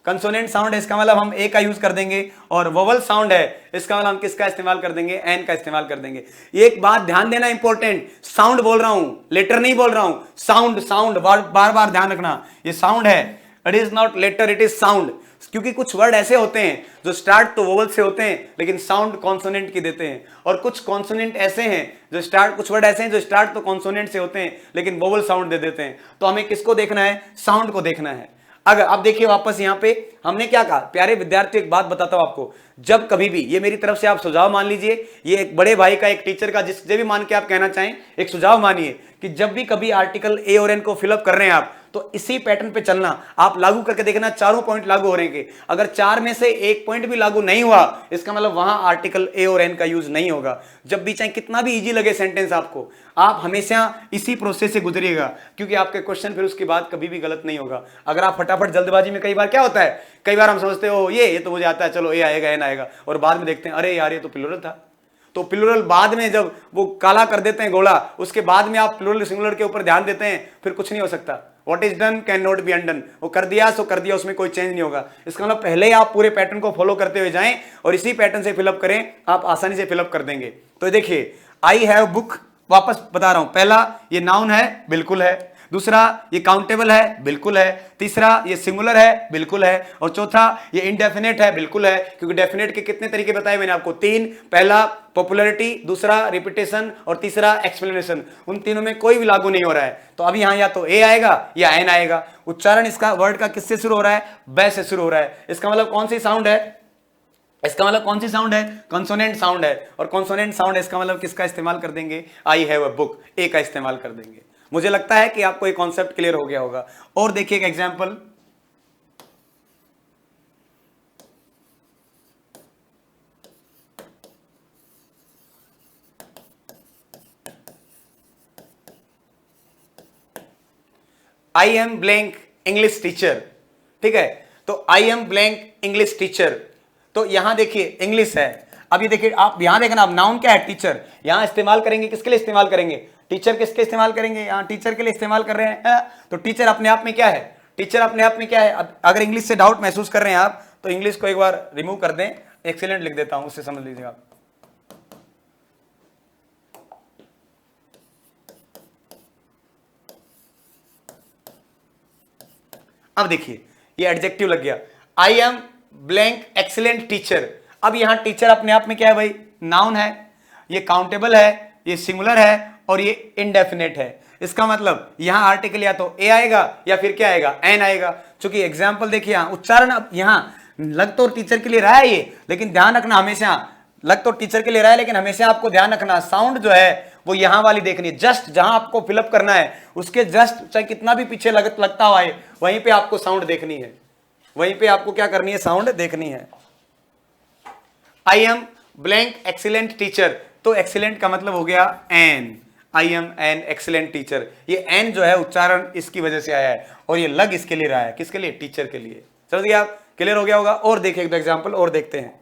कंसोनेंट साउंड है, इसका मतलब हम ए का यूज कर देंगे। और वोवल साउंड है, इसका मतलब हम किसका इस्तेमाल कर देंगे? एन का इस्तेमाल कर देंगे। एक बात ध्यान देना इंपॉर्टेंट, साउंड बोल रहा हूं, लेटर नहीं बोल रहा हूं। साउंड, साउंड बार बार ध्यान रखना, ये साउंड है, it is not later, it is sound. क्योंकि कुछ वर्ड ऐसे होते हैं जो स्टार्ट तो वोवल से होते हैं लेकिन साउंड कॉन्सोनेंट की देते हैं, और कुछ कॉन्सोनेंट ऐसे हैं जो स्टार्ट, कुछ वर्ड ऐसे हैं जो स्टार्ट तो कॉन्सोनेंट से होते हैं लेकिन वोवल साउंड दे देते हैं। तो हमें किसको देखना है? साउंड को देखना है। अगर आप देखिए वापस यहां पे हमने क्या कहा, प्यारे विद्यार्थियों, एक बात बताता हूं आपको, जब कभी भी, ये मेरी तरफ से आप सुझाव मान लीजिए, ये एक बड़े भाई का, एक टीचर का, जिससे भी मान के आप कहना चाहें, एक सुझाव मानिए कि जब भी कभी आर्टिकल ए और एन को फिलअप कर रहे हैं आप, तो इसी पैटर्न पे चलना। आप लागू करके देखना, चारों पॉइंट लागू हो रहे हैं। अगर चार में से एक पॉइंट भी लागू नहीं हुआ, इसका मतलब वहां आर्टिकल ए और एन का यूज नहीं होगा। जब भी, चाहे कितना भी इजी लगे सेंटेंस आपको, आप हमेशा इसी प्रोसेस से गुजरिएगा, क्योंकि आपके क्वेश्चन फिर उसके बाद कभी भी गलत नहीं होगा। अगर आप फटाफट जल्दबाजी में, कई बार क्या होता है, कई बार हम समझते हो ये तो मुझे आता है, चलो ए आएगा, एन आएगा, और बाद में देखते हैं अरे यार ये तो प्लूरल था। तो प्लूरल बाद में जब वो काला कर देते हैं घोड़ा, उसके बाद में आप प्लूरल सिंगुलर के ऊपर ध्यान देते हैं, फिर कुछ नहीं हो सकता। What is done can not be undone. वो कर दिया सो कर दिया, उसमें कोई चेंज नहीं होगा। इसका मतलब पहले आप पूरे पैटर्न को फॉलो करते हुए जाएं और इसी पैटर्न से फिलअप करें, आप आसानी से फिलअप कर देंगे। तो देखिए, आई हैव बुक, वापस बता रहा हूं, पहला ये नाउन है, बिल्कुल है। दूसरा, ये काउंटेबल है, बिल्कुल है। तीसरा, ये सिंगुलर है, बिल्कुल है। और चौथा, ये इनडेफिनेट है, बिल्कुल है, क्योंकि डेफिनेट के कितने तरीके बताए मैंने आपको? तीन। पहला पॉपुलैरिटी, दूसरा रिपीटेशन, और तीसरा एक्सप्लेनेशन। उन तीनों में कोई भी लागू नहीं हो रहा है। तो अब यहां या तो ए आएगा या एन आएगा। उच्चारण इसका वर्ड का किससे शुरू हो रहा है? ब से शुरू हो रहा है। इसका मतलब कौन सी साउंड है? इसका मतलब कौन सी साउंड है? कंसोनेंट साउंड है। और कंसोनेंट साउंड है, इसका मतलब किसका इस्तेमाल कर देंगे? आई हैव अ बुक, ए का इस्तेमाल कर देंगे। मुझे लगता है कि आपको ये कॉन्सेप्ट क्लियर हो गया होगा। और देखिए एक example, I am blank English teacher, ठीक है। तो आई एम ब्लैंक इंग्लिश टीचर, तो यहां देखिए इंग्लिश है। अब ये देखिए, आप यहां देखना, अब नाउन क्या है? टीचर। यहां इस्तेमाल करेंगे, किसके लिए इस्तेमाल करेंगे? टीचर। किसके इस्तेमाल करेंगे? यहां टीचर के लिए इस्तेमाल कर रहे हैं। तो टीचर अपने आप में क्या है? टीचर अपने आप में क्या है? अगर इंग्लिश से डाउट महसूस कर रहे हैं आप, तो इंग्लिश को एक बार रिमूव कर दें, एक्सीलेंट लिख देता हूं, उससे समझ लीजिएगा आप। अब देखिए, ये एडजेक्टिव लग गया, आई एम ब्लैंक एक्सीलेंट टीचर। अब यहां टीचर अपने आप में क्या है भाई? नाउन है, ये काउंटेबल है, ये सिंगुलर है, और ये इनडेफिनेट है। इसका मतलब यहां आर्टिकल या तो ए आएगा या फिर क्या आएगा? एन आएगा। चूंकि एग्जाम्पल देखिए, यहां उच्चारण, अब यहां लग तो टीचर के लिए रहा है ये, लेकिन ध्यान रखना हमेशा, लग तो टीचर के लिए रहा है लेकिन हमेशा आपको ध्यान रखना साउंड जो है वो यहां वाली देखनी है, जस्ट जहां आपको फिलअप करना है उसके जस्ट चाहे कितना भी पीछे लगता हुआ है वहीं पे आपको साउंड देखनी है, वहीं पे आपको क्या करनी है, साउंड देखनी है। I am blank excellent teacher, तो एक्सीलेंट का मतलब हो गया an, I am an excellent teacher, ये एन जो है उच्चारण इसकी वजह से आया है और ये लग इसके लिए रहा है, किसके लिए, टीचर के लिए। समझ गया आप, क्लियर हो गया होगा। और देखिए एक एग्जांपल और देखते हैं।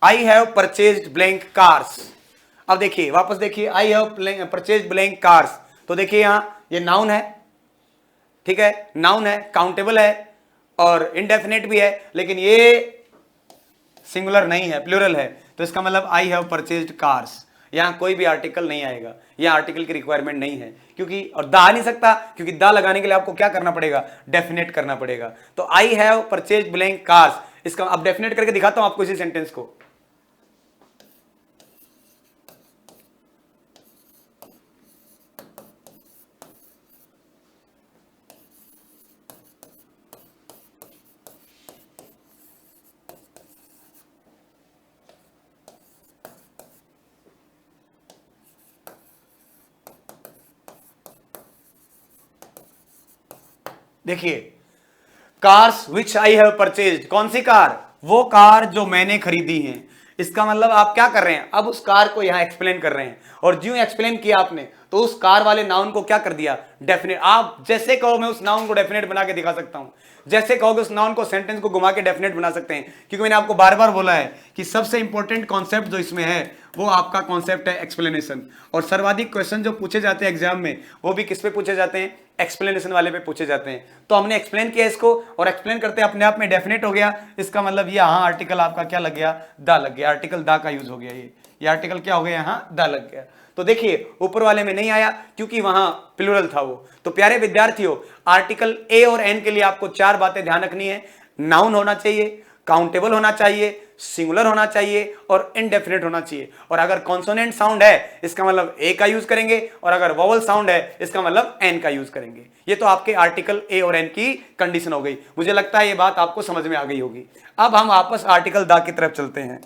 I have purchased blank cars, अब देखिए वापस देखिए, I have purchased blank cars, तो देखिए यहां ये नाउन है, ठीक है, नाउन है, काउंटेबल है और इनडेफिनेट भी है, लेकिन ये सिंगुलर नहीं है, प्लूरल है, तो इसका मतलब आई हैव परचेज्ड कार्स, यहां कोई भी आर्टिकल नहीं आएगा, यहां आर्टिकल की रिक्वायरमेंट नहीं है, क्योंकि और दा आ नहीं सकता, क्योंकि दा लगाने के लिए आपको क्या करना पड़ेगा, डेफिनेट करना पड़ेगा। तो I have purchased blank cars, इसका अब डेफिनेट करके दिखाता हूं आपको इसी सेंटेंस को। देखिए cars which I have purchased, कौन सी कार, वो कार जो मैंने खरीदी है, इसका मतलब आप क्या कर रहे हैं, अब उस कार को यहां एक्सप्लेन कर रहे हैं, और जो एक्सप्लेन किया आपने तो उस कार वाले नाउन को क्या कर दिया, डेफिनेट। आप जैसे कहो मैं उस नाउन को डेफिनेट बना के दिखा सकता हूं, जैसे कहोगे उस नाउन को, सेंटेंस को घुमा के डेफिनेट बना सकते हैं, क्योंकि मैंने आपको बार बार बोला है कि सबसे इंपॉर्टेंट कॉन्सेप्ट जो इसमें है वो आपका कॉन्सेप्ट है एक्सप्लेनेशन, और सर्वाधिक क्वेश्चन जो पूछे जाते हैं एग्जाम में वो भी किस पे पूछे जाते हैं, एक्सप्लेनेशन वाले पे पूछे जाते हैं। तो हमने एक्सप्लेन किया इसको, और एक्सप्लेन करते अपने आप में डेफिनेट हो गया, इसका मतलब ये यहाँ आर्टिकल आपका क्या लग गया, दा लग गया, आर्टिकल दा का यूज हो गया, ये आर्टिकल क्या हो गया, यहाँ दा लग गया। तो देखिए ऊपर वाले में नहीं आया क्योंकि वहां प्लूरल था वो। तो प्यारे विद्यार्थियों, आर्टिकल ए और एन के लिए आपको चार बातें ध्यान रखनी है, नाउन होना चाहिए, काउंटेबल होना चाहिए, सिंगुलर होना चाहिए और इनडेफिनेट होना चाहिए, और अगर कॉन्सोनेंट साउंड है इसका मतलब ए का यूज करेंगे, और अगर वोवल साउंड है इसका मतलब एन का यूज करेंगे। ये तो आपके आर्टिकल ए और एन की कंडीशन हो गई। मुझे लगता है ये बात आपको समझ में आ गई होगी। अब हम वापस आर्टिकल दा की तरफ चलते हैं।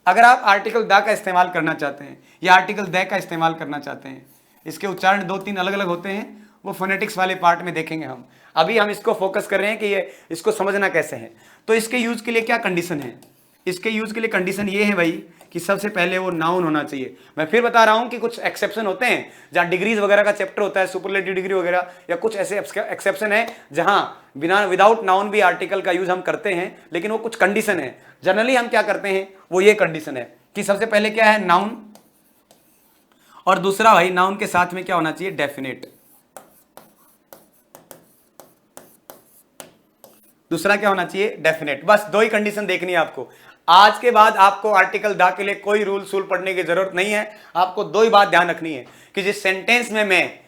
अगर आप आर्टिकल दा का इस्तेमाल करना चाहते हैं या आर्टिकल दे का इस्तेमाल करना चाहते हैं, इसके उच्चारण दो तीन अलग अलग होते हैं, वो फोनेटिक्स वाले पार्ट में देखेंगे हम। अभी हम इसको फोकस कर रहे हैं कि ये इसको समझना कैसे है। तो इसके यूज के लिए क्या कंडीशन है, इसके यूज के लिए कंडीशन ये है भाई कि सबसे पहले वो नाउन होना चाहिए। मैं फिर बता रहा हूं कि कुछ एक्सेप्शन होते हैं जहां डिग्रीज वगैरह का चैप्टर होता है, सुपरलेटिव डिग्री वगैरह, या कुछ ऐसे एक्सेप्शन है जहां बिना विदाउट नाउन भी आर्टिकल का यूज हम करते हैं, लेकिन वो कुछ कंडीशन है। जनरली हम क्या करते हैं, वो ये कंडीशन है कि सबसे पहले क्या है, नाउन, और दूसरा भाई नाउन के साथ में क्या होना चाहिए, डेफिनेट। दूसरा क्या होना चाहिए, डेफिनेट। बस दो ही कंडीशन देखनी है आपको। आज के बाद आपको आर्टिकल दा के लिए कोई रूल सूल पढ़ने की जरूरत नहीं है। आपको दो ही बात ध्यान रखनी है कि जिस सेंटेंस में मैं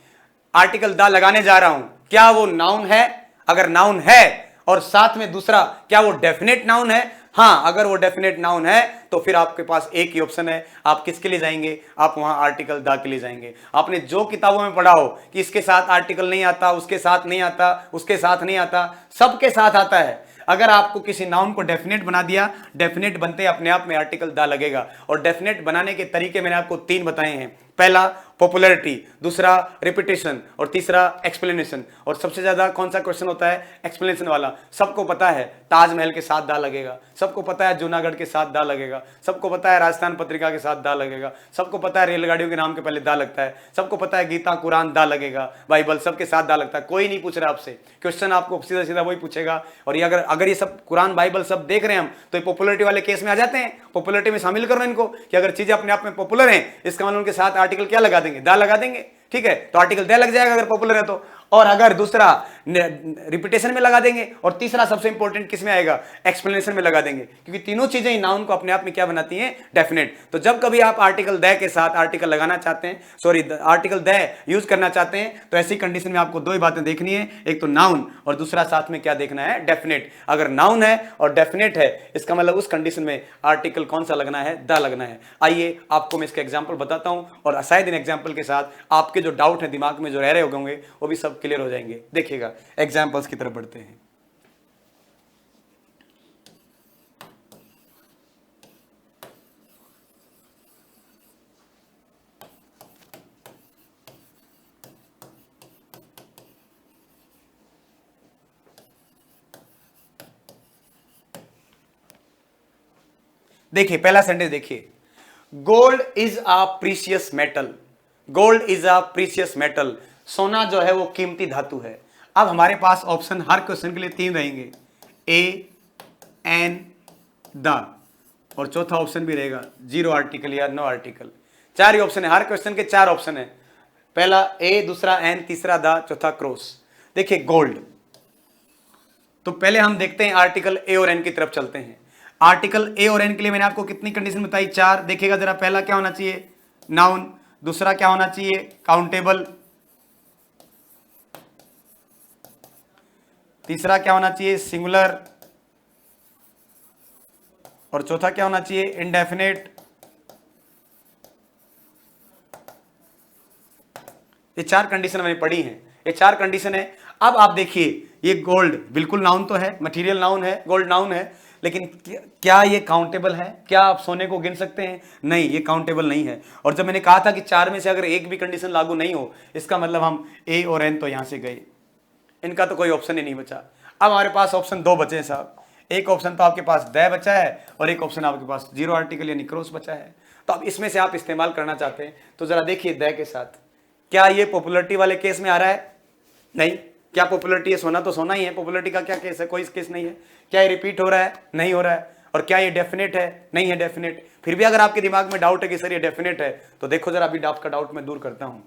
आर्टिकल दा लगाने जा रहा हूं क्या वो नाउन है, अगर नाउन है, और साथ में दूसरा क्या वो डेफिनेट नाउन है। हाँ, अगर वो डेफिनेट नाउन है तो फिर आपके पास एक ही ऑप्शन है, आप किसके लिए जाएंगे, आप वहां आर्टिकल दा के लिए जाएंगे। आपने जो किताबों में पढ़ा हो कि इसके साथ आर्टिकल नहीं आता, उसके साथ नहीं आता, उसके साथ नहीं आता, सबके साथ आता है। अगर आपको किसी नाउन को डेफिनेट बना दिया, डेफिनेट बनते अपने आप में आर्टिकल दा लगेगा। और डेफिनेट बनाने के तरीके मैंने आपको तीन बताए हैं, पहला पॉपुलैरिटी, दूसरा रिपीटेशन, और तीसरा एक्सप्लेनेशन। और सबसे ज्यादा कौन सा क्वेश्चन होता है, एक्सप्लेनेशन वाला। सबको पता है ताजमहल के साथ दा लगेगा, सबको पता है जूनागढ़ के साथ दा लगेगा, सबको पता है राजस्थान पत्रिका के साथ दा लगेगा, सबको पता है रेलगाड़ियों के नाम के पहले दा लगता है, सबको पता है गीता कुरान दा लगेगा, बाइबल सबके साथ दा लगता है। कोई नहीं पूछ रहा आपसे क्वेश्चन, आपको सीधा सीधा वही पूछेगा। और ये अगर ये सब कुरान बाइबल सब देख रहे हैं हम, तो ये पॉपुलरिटी वाले केस में आ जाते हैं। पॉपुलरिटी में शामिल कर रहे हैं इनको कि अगर चीजें अपने आप में पॉपुलर हैं, इसका मतलब उनके साथ आर्टिकल क्या लगा देंगे, दा लगा देंगे। ठीक है, तो आर्टिकल दे लग जाएगा अगर पॉपुलर है तो। और अगर दूसरा रिपीटेशन में लगा देंगे, और तीसरा सबसे इंपॉर्टेंट किस में आएगा, एक्सप्लेनेशन में लगा देंगे, क्योंकि तीनों चीजें नाउन को अपने आप में क्या बनाती हैं, डेफिनेट। तो जब कभी आप आर्टिकल द के साथ आर्टिकल लगाना चाहते हैं, सॉरी आर्टिकल द यूज करना चाहते हैं, तो ऐसी कंडीशन में आपको दो ही बातें देखनी है, एक तो नाउन और दूसरा साथ में क्या देखना है, डेफिनेट। अगर नाउन है और डेफिनेट है, इसका मतलब उस कंडीशन में आर्टिकल कौन सा लगना है, द लगना है। आइए आपको मैं इसका एग्जांपल बताता हूं, और शायद इन एग्जांपल के साथ आपके जो डाउट है दिमाग में जो रह रहे होंगे वो भी सब क्लियर हो जाएंगे। देखिएगा एग्जांपल्स की तरफ बढ़ते हैं। देखिए पहला सेंटेंस देखिए, gold is a precious metal. Gold is a precious metal, सोना जो है वो कीमती धातु है। अब हमारे पास ऑप्शन हर क्वेश्चन के लिए तीन रहेंगे, ए, एन, द, और चौथा ऑप्शन भी रहेगा जीरो आर्टिकल या नो आर्टिकल। चार ही ऑप्शन है, हर क्वेश्चन के चार ऑप्शन है, पहला ए, दूसरा एन, तीसरा द, चौथा क्रॉस। देखिए गोल्ड, तो पहले हम देखते हैं आर्टिकल ए और एन की तरफ चलते हैं। आर्टिकल ए और एन के लिए मैंने आपको कितनी कंडीशन बताई, चार। देखिएगा जरा, पहला क्या होना चाहिए, नाउन, दूसरा क्या होना चाहिए, काउंटेबल, तीसरा क्या होना चाहिए, सिंगुलर, और चौथा क्या होना चाहिए, इंडेफिनेट। ये चार कंडीशन मैंने पढ़ी हैं, ये चार कंडीशन है। अब आप देखिए, ये गोल्ड बिल्कुल नाउन तो है, मटेरियल नाउन है, गोल्ड नाउन है, लेकिन क्या ये काउंटेबल है, क्या आप सोने को गिन सकते हैं, नहीं, ये काउंटेबल नहीं है। और जब मैंने कहा था कि चार में से अगर एक भी कंडीशन लागू नहीं हो, इसका मतलब हम ए और एन तो यहां से गए, इनका तो कोई ऑप्शन ही नहीं बचा। अब हमारे पास ऑप्शन दो बचे हैं साहब, एक ऑप्शन तो आपके पास द बचा है और एक ऑप्शन आपके पास जीरो आर्टिकल यानी क्रॉस बचा है। तो अब इसमें से आप इस्तेमाल करना चाहते हैं तो जरा देखिए द के साथ, क्या ये पॉपुलरिटी वाले केस में आ रहा है, नहीं। क्या पॉपुलरिटी है, सोना तो सोना ही है, पॉपुलरिटी का क्या केस है, कोई केस नहीं है। क्या ये रिपीट हो रहा है, नहीं हो रहा है। और क्या ये डेफिनेट है, नहीं है डेफिनेट। फिर भी अगर आपके दिमाग में डाउट है कि सर ये डेफिनेट है, तो देखो जरा अभी आपका डाउट मैं दूर करता हूं।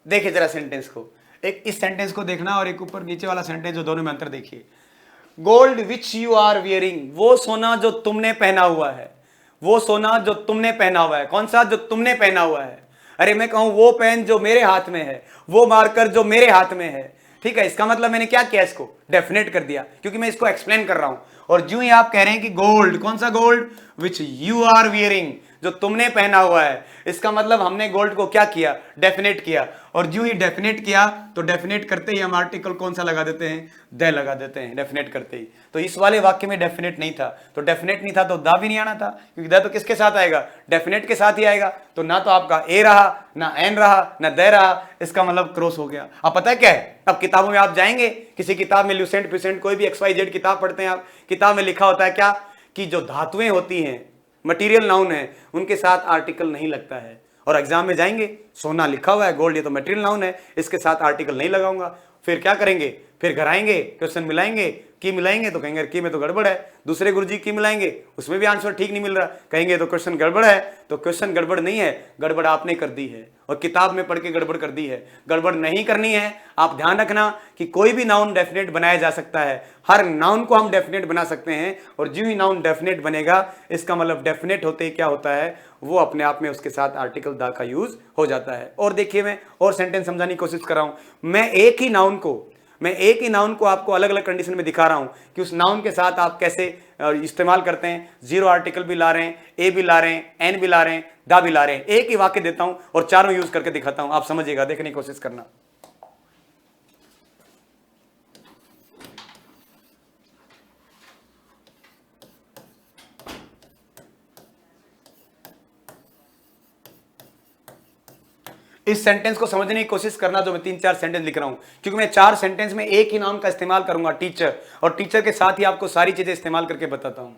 देखिए जरा सेंटेंस को, एक इस सेंटेंस को देखना और एक ऊपर नीचे वाला सेंटेंस, जो दोनों में अंतर देखिए। Gold which you are wearing, वो सोना जो तुमने पहना हुआ है, वो सोना जो तुमने पहना हुआ है। कौन सा, जो तुमने पहना हुआ है। अरे मैं कहूं वो पेन जो मेरे हाथ में है, वो मार्कर जो मेरे हाथ में है, ठीक है। इसका मतलब मैंने क्या किया, इसको डेफिनेट कर दिया, क्योंकि मैं इसको एक्सप्लेन कर रहा हूं। और जो ही आप कह रहे हैं कि गोल्ड, कौन सा gold, which you are wearing, जो तुमने पहना हुआ है, इसका मतलब हमने गोल्ड को क्या किया, डेफिनेट किया। और जो ही डेफिनेट किया, तो डेफिनेट करते ही हम आर्टिकल कौन सा लगा देते हैं, द लगा देते हैं, डेफिनेट करते ही। तो इस वाले वाक्य में डेफिनेट नहीं था, तो डेफिनेट नहीं था तो दा भी नहीं आना था, क्योंकि द तो किसके साथ आएगा, डेफिनेट के साथ ही आएगा। तो ना तो आपका ए रहा, ना एन रहा, ना द रहा, इसका मतलब क्रॉस हो गया। अब पता है क्या है, अब किताबों में आप जाएंगे, किसी किताब में ल्यूसेंट प्यूसेंट कोई भी XYZ किताब पढ़ते हैं आप, किताब में लिखा होता है क्या, कि जो धातुएं होती हैं, मटेरियल नाउन है, उनके साथ आर्टिकल नहीं लगता है। और एग्जाम में जाएंगे, सोना लिखा हुआ है, गोल्ड ये तो मटेरियल नाउन है, इसके साथ आर्टिकल नहीं लगाऊंगा। फिर क्या करेंगे, फिर घर आएंगे, क्वेश्चन मिलाएंगे, की मिलाएंगे तो कहेंगे की में तो गड़बड़ है। दूसरे गुरुजी की मिलाएंगे, उसमें भी आंसर ठीक नहीं मिल रहा, कहेंगे तो क्वेश्चन गड़बड़ है। तो क्वेश्चन गड़बड़ नहीं है, गड़बड़ आपने कर दी है, और किताब में पढ़ के गड़बड़ कर दी है। गड़बड़ नहीं करनी है। आप ध्यान रखना कि कोई भी नाउन डेफिनेट बनाया जा सकता है, हर नाउन को हम डेफिनेट बना सकते हैं। और जो ही नाउन डेफिनेट बनेगा, इसका मतलब डेफिनेट होते ही क्या होता है, वो अपने आप में उसके साथ आर्टिकल दा का यूज हो जाता है। और देखिए मैं और सेंटेंस समझाने की कोशिश कर रहा हूं। मैं एक ही नाउन को मैं एक ही नाउन को आपको अलग अलग कंडीशन में दिखा रहा हूं कि उस नाउन के साथ आप कैसे इस्तेमाल करते हैं। जीरो आर्टिकल भी ला रहे हैं, ए भी ला रहे हैं, एन भी ला रहे हैं, दा भी ला रहे हैं। एक ही वाक्य देता हूं और चारों यूज करके दिखाता हूं, आप समझिएगा, देखने की कोशिश करना। इस सेंटेंस को समझने की कोशिश करना जो मैं 3-4 सेंटेंस लिख रहा हूं, क्योंकि मैं 4 सेंटेंस में एक ही नाउन का इस्तेमाल करूंगा, टीचर, और टीचर के साथ ही आपको सारी चीजें इस्तेमाल करके बताता हूं।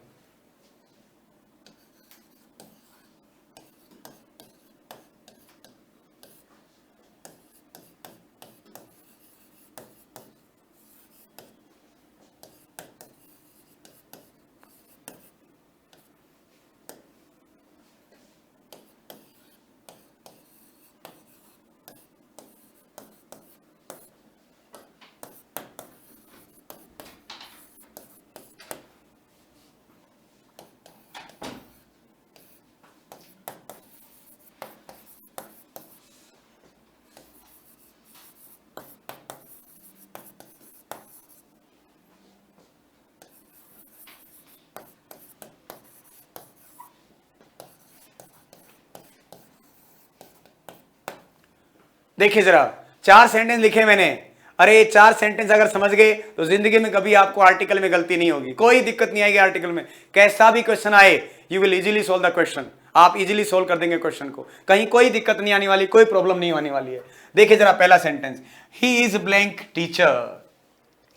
देखिए जरा, 4 सेंटेंस लिखे मैंने। अरे ये 4 सेंटेंस अगर समझ गए तो जिंदगी में कभी आपको आर्टिकल में गलती नहीं होगी, कोई दिक्कत नहीं आएगी आर्टिकल में। कैसा भी क्वेश्चन आए, you will easily solve the question, आप इजीली सोल्व कर देंगे क्वेश्चन को, कहीं कोई दिक्कत नहीं आने वाली, कोई प्रॉब्लम नहीं आने वाली है। देखिए जरा पहला sentence, he is blank teacher,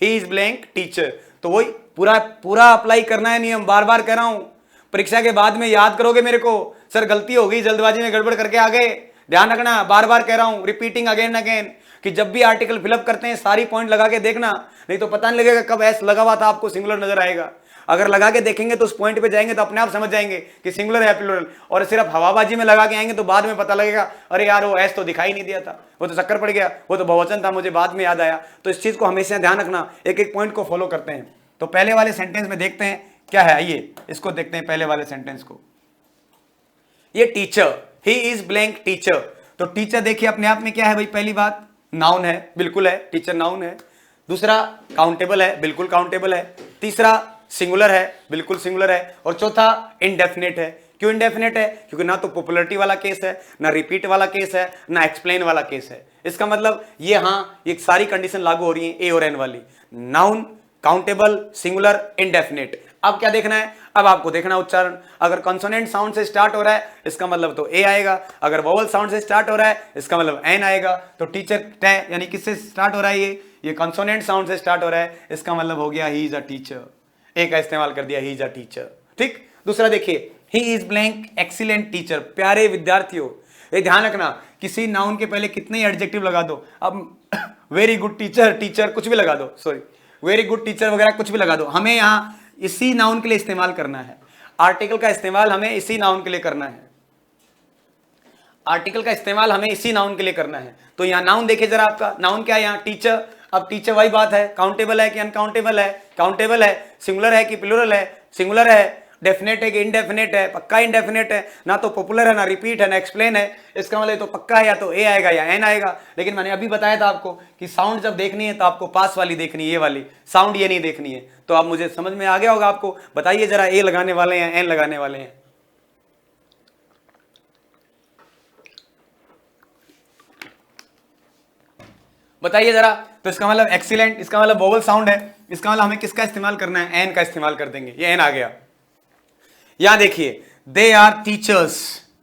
he is blank teacher. तो वही पूरा पूरा अप्लाई करना है नियम, बार बार कह रहा हूं, परीक्षा के बाद में याद करोगे मेरे को, सर गलती हो गई, जल्दबाजी में गड़बड़ करके आ गए। ध्यान रखना, बार बार कह रहा हूं, रिपीटिंग अगेन अगेन, कि जब भी आर्टिकल फिलअप करते हैं सारी पॉइंट लगा के देखना, नहीं तो पता नहीं लगेगा कब एस लगा हुआ था, आपको सिंगुलर नजर आएगा। अगर लगा के देखेंगे तो उस पॉइंट पे जाएंगे तो अपने आप समझ जाएंगे कि सिंगुलर है प्लूरल, और सिर्फ हवाबाजी में लगा के आएंगे तो बाद में पता लगेगा अरे यार वो एस तो दिखाई नहीं दिया था, वो तो चक्कर पड़ गया, वो तो बहुवचन था, मुझे बाद में याद आया। तो इस चीज को हमेशा ध्यान रखना, एक एक पॉइंट को फॉलो करते हैं। तो पहले वाले सेंटेंस में देखते हैं क्या है, आइए इसको देखते हैं पहले वाले सेंटेंस को। ये teacher, he is blank teacher, तो टीचर देखिए अपने आप में क्या है भाई, पहली बात नाउन है, बिल्कुल है, टीचर नाउन है। दूसरा काउंटेबल है, बिल्कुल काउंटेबल है। तीसरा सिंगुलर है, बिल्कुल सिंगुलर है। और चौथा इंडेफिनेट है। क्यों इंडेफिनेट है? क्योंकि ना तो पॉपुलरिटी वाला केस है, ना रिपीट वाला केस है, ना एक्सप्लेन वाला केस है। इसका मतलब ये, हाँ, ये सारी कंडीशन लागू हो रही है ए और एन वाली, नाउन, काउंटेबल, सिंगुलर, इंडेफिनेट। अब क्या देखना है? अब आपको देखना उच्चारण। अगर कॉन्सोनेंट साउंड से स्टार्ट हो रहा है इसका मतलब तो ए आएगा, अगर वोवल साउंड से स्टार्ट हो रहा है इसका मतलब एन आएगा। तो टीचर टे यानी किससे स्टार्ट हो रहा है? ये कॉन्सोनेंट साउंड से स्टार्ट हो रहा है, इसका मतलब हो गया ही इज अ टीचर। ए का इस्तेमाल कर दिया, ही इज अ टीचर। ठीक। दूसरा देखिए, he is blank excellent teacher. प्यारे विद्यार्थियों, ये ध्यान रखना, किसी नाउन के पहले कितने एडजेक्टिव लगा दो। अब वेरी गुड टीचर, टीचर कुछ भी लगा दो, सॉरी वेरी गुड टीचर वगैरह कुछ भी लगा दो, हमें यहां इसी नाउन के लिए इस्तेमाल करना है। आर्टिकल का इस्तेमाल हमें इसी नाउन के लिए करना है, आर्टिकल का इस्तेमाल हमें इसी नाउन के लिए करना है। तो यहां नाउन देखिए जरा, आपका नाउन क्या है यहां? टीचर। अब टीचर वही बात है, काउंटेबल है कि अनकाउंटेबल है? काउंटेबल है। सिंगुलर है कि प्लूरल है? सिंगुलर है। डेफिनेट है कि इनडेफिनेट है? पक्का इनडेफिनेट है, ना तो पॉपुलर है, ना रिपीट है, ना एक्सप्लेन है। इसका मतलब तो पक्का है, या तो ए आएगा या एन आएगा। लेकिन मैंने अभी बताया था आपको कि साउंड जब देखनी है तो आपको पास वाली देखनी है, ये वाली साउंड, ये नहीं देखनी है। तो आप मुझे समझ में आ गया होगा आपको। बताइए जरा, ए लगाने वाले हैं, एन लगाने वाले हैं? बताइए जरा। तो इसका मतलब एक्सीलेंट, इसका मतलब वोवल साउंड है, इसका मतलब हमें किसका इस्तेमाल करना है? एन का इस्तेमाल कर देंगे। ये एन आ गया। यहां देखिए, दे आर टीचर्स।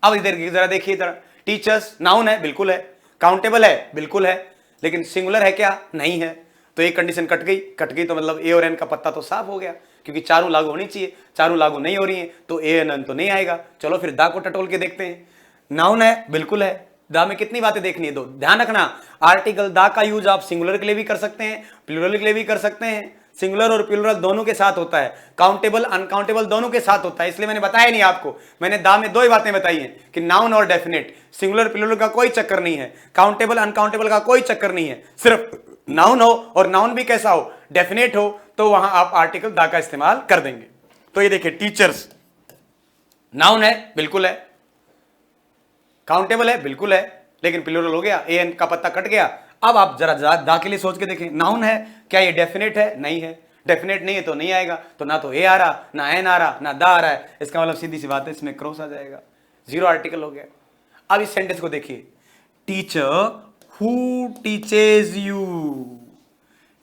अब इधर जरा देखिए, इधर टीचर्स नाउन है, बिल्कुल है। काउंटेबल है, बिल्कुल है। लेकिन सिंगुलर है क्या? नहीं है। तो एक कंडीशन कट गई, कट गई तो मतलब ए और एन का पत्ता तो साफ हो गया, क्योंकि चारों लागू होनी चाहिए, चारों लागू नहीं हो रही है तो ए एन तो नहीं आएगा। चलो फिर दा को टटोल के देखते हैं। नाउन है, बिल्कुल है। दा में कितनी बातें देखनी है? दो। ध्यान रखना, आर्टिकल दा का यूज आप सिंगुलर के लिए भी कर सकते हैं, प्लूरल के लिए भी कर सकते हैं। सिंगुलर और प्लूरल दोनों के साथ होता है, काउंटेबल अनकाउंटेबल दोनों के साथ होता है। इसलिए मैंने बताया नहीं आपको, मैंने दा में दो ही बातें बताई हैं कि नाउन और डेफिनेट। सिंगुलर प्लूरल का कोई चक्कर नहीं है, काउंटेबल अनकाउंटेबल का कोई चक्कर नहीं है। सिर्फ नाउन हो, और नाउन भी कैसा हो? डेफिनेट हो, तो वहां आप आर्टिकल दा का इस्तेमाल कर देंगे। तो ये देखिए, टीचर्स नाउन है, बिल्कुल है। काउंटेबल है, बिल्कुल है। लेकिन प्लूरल हो गया, ए एन का पत्ता कट गया। अब आप जरा दा के लिए सोच के देखें, नाउन है, क्या ये डेफिनेट है? नहीं है। डेफिनेट नहीं है तो नहीं आएगा, तो ना तो ए आ रहा, ना एन आ रहा, ना दा आ रहा है, इसका मतलब सीधी सी बात है इसमें क्रॉस आ जाएगा, जीरो आर्टिकल हो गया। अब इस सेंटेंस को देखिए, teacher who teaches you,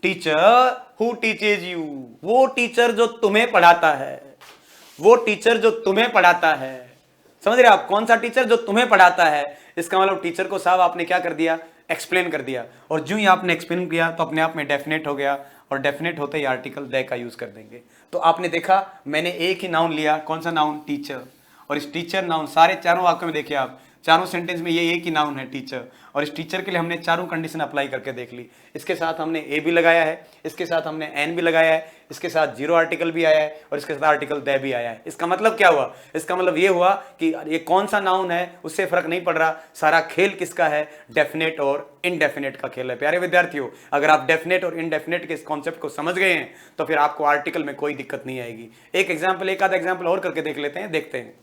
teacher who teaches you, वो टीचर जो तुम्हें पढ़ाता है, वो टीचर जो तुम्हें पढ़ाता है। समझ रहे आप, कौन सा टीचर? जो तुम्हें पढ़ाता है। इसका मतलब टीचर को साहब आपने क्या कर दिया? एक्सप्लेन कर दिया, और जो ही आपने एक्सप्लेन किया तो अपने आप में डेफिनेट हो गया, और डेफिनेट होते ही आर्टिकल द का यूज कर देंगे। तो आपने देखा, मैंने एक ही नाउन लिया, कौन सा नाउन? टीचर। और इस टीचर नाउन सारे चारों वाक्यों में देखिए आप, चारों सेंटेंस में ये एक ही नाउन है, टीचर। और इस टीचर के लिए हमने चारों कंडीशन अप्लाई करके देख ली। इसके साथ हमने ए भी लगाया है, इसके साथ हमने एन भी लगाया है, इसके साथ जीरो आर्टिकल भी आया है, और इसके साथ आर्टिकल द भी आया है। इसका मतलब क्या हुआ? इसका मतलब ये हुआ कि ये कौन सा नाउन है उससे फर्क नहीं पड़ रहा, सारा खेल किसका है? डेफिनेट और इनडेफिनेट का खेल है। प्यारे विद्यार्थियों, अगर आप डेफिनेट और इनडेफिनेट के इस कॉन्सेप्ट को समझ गए हैं तो फिर आपको आर्टिकल में कोई दिक्कत नहीं आएगी। एक एग्जाम्पल, एक आधा एग्जाम्पल और करके देख लेते हैं, देखते हैं।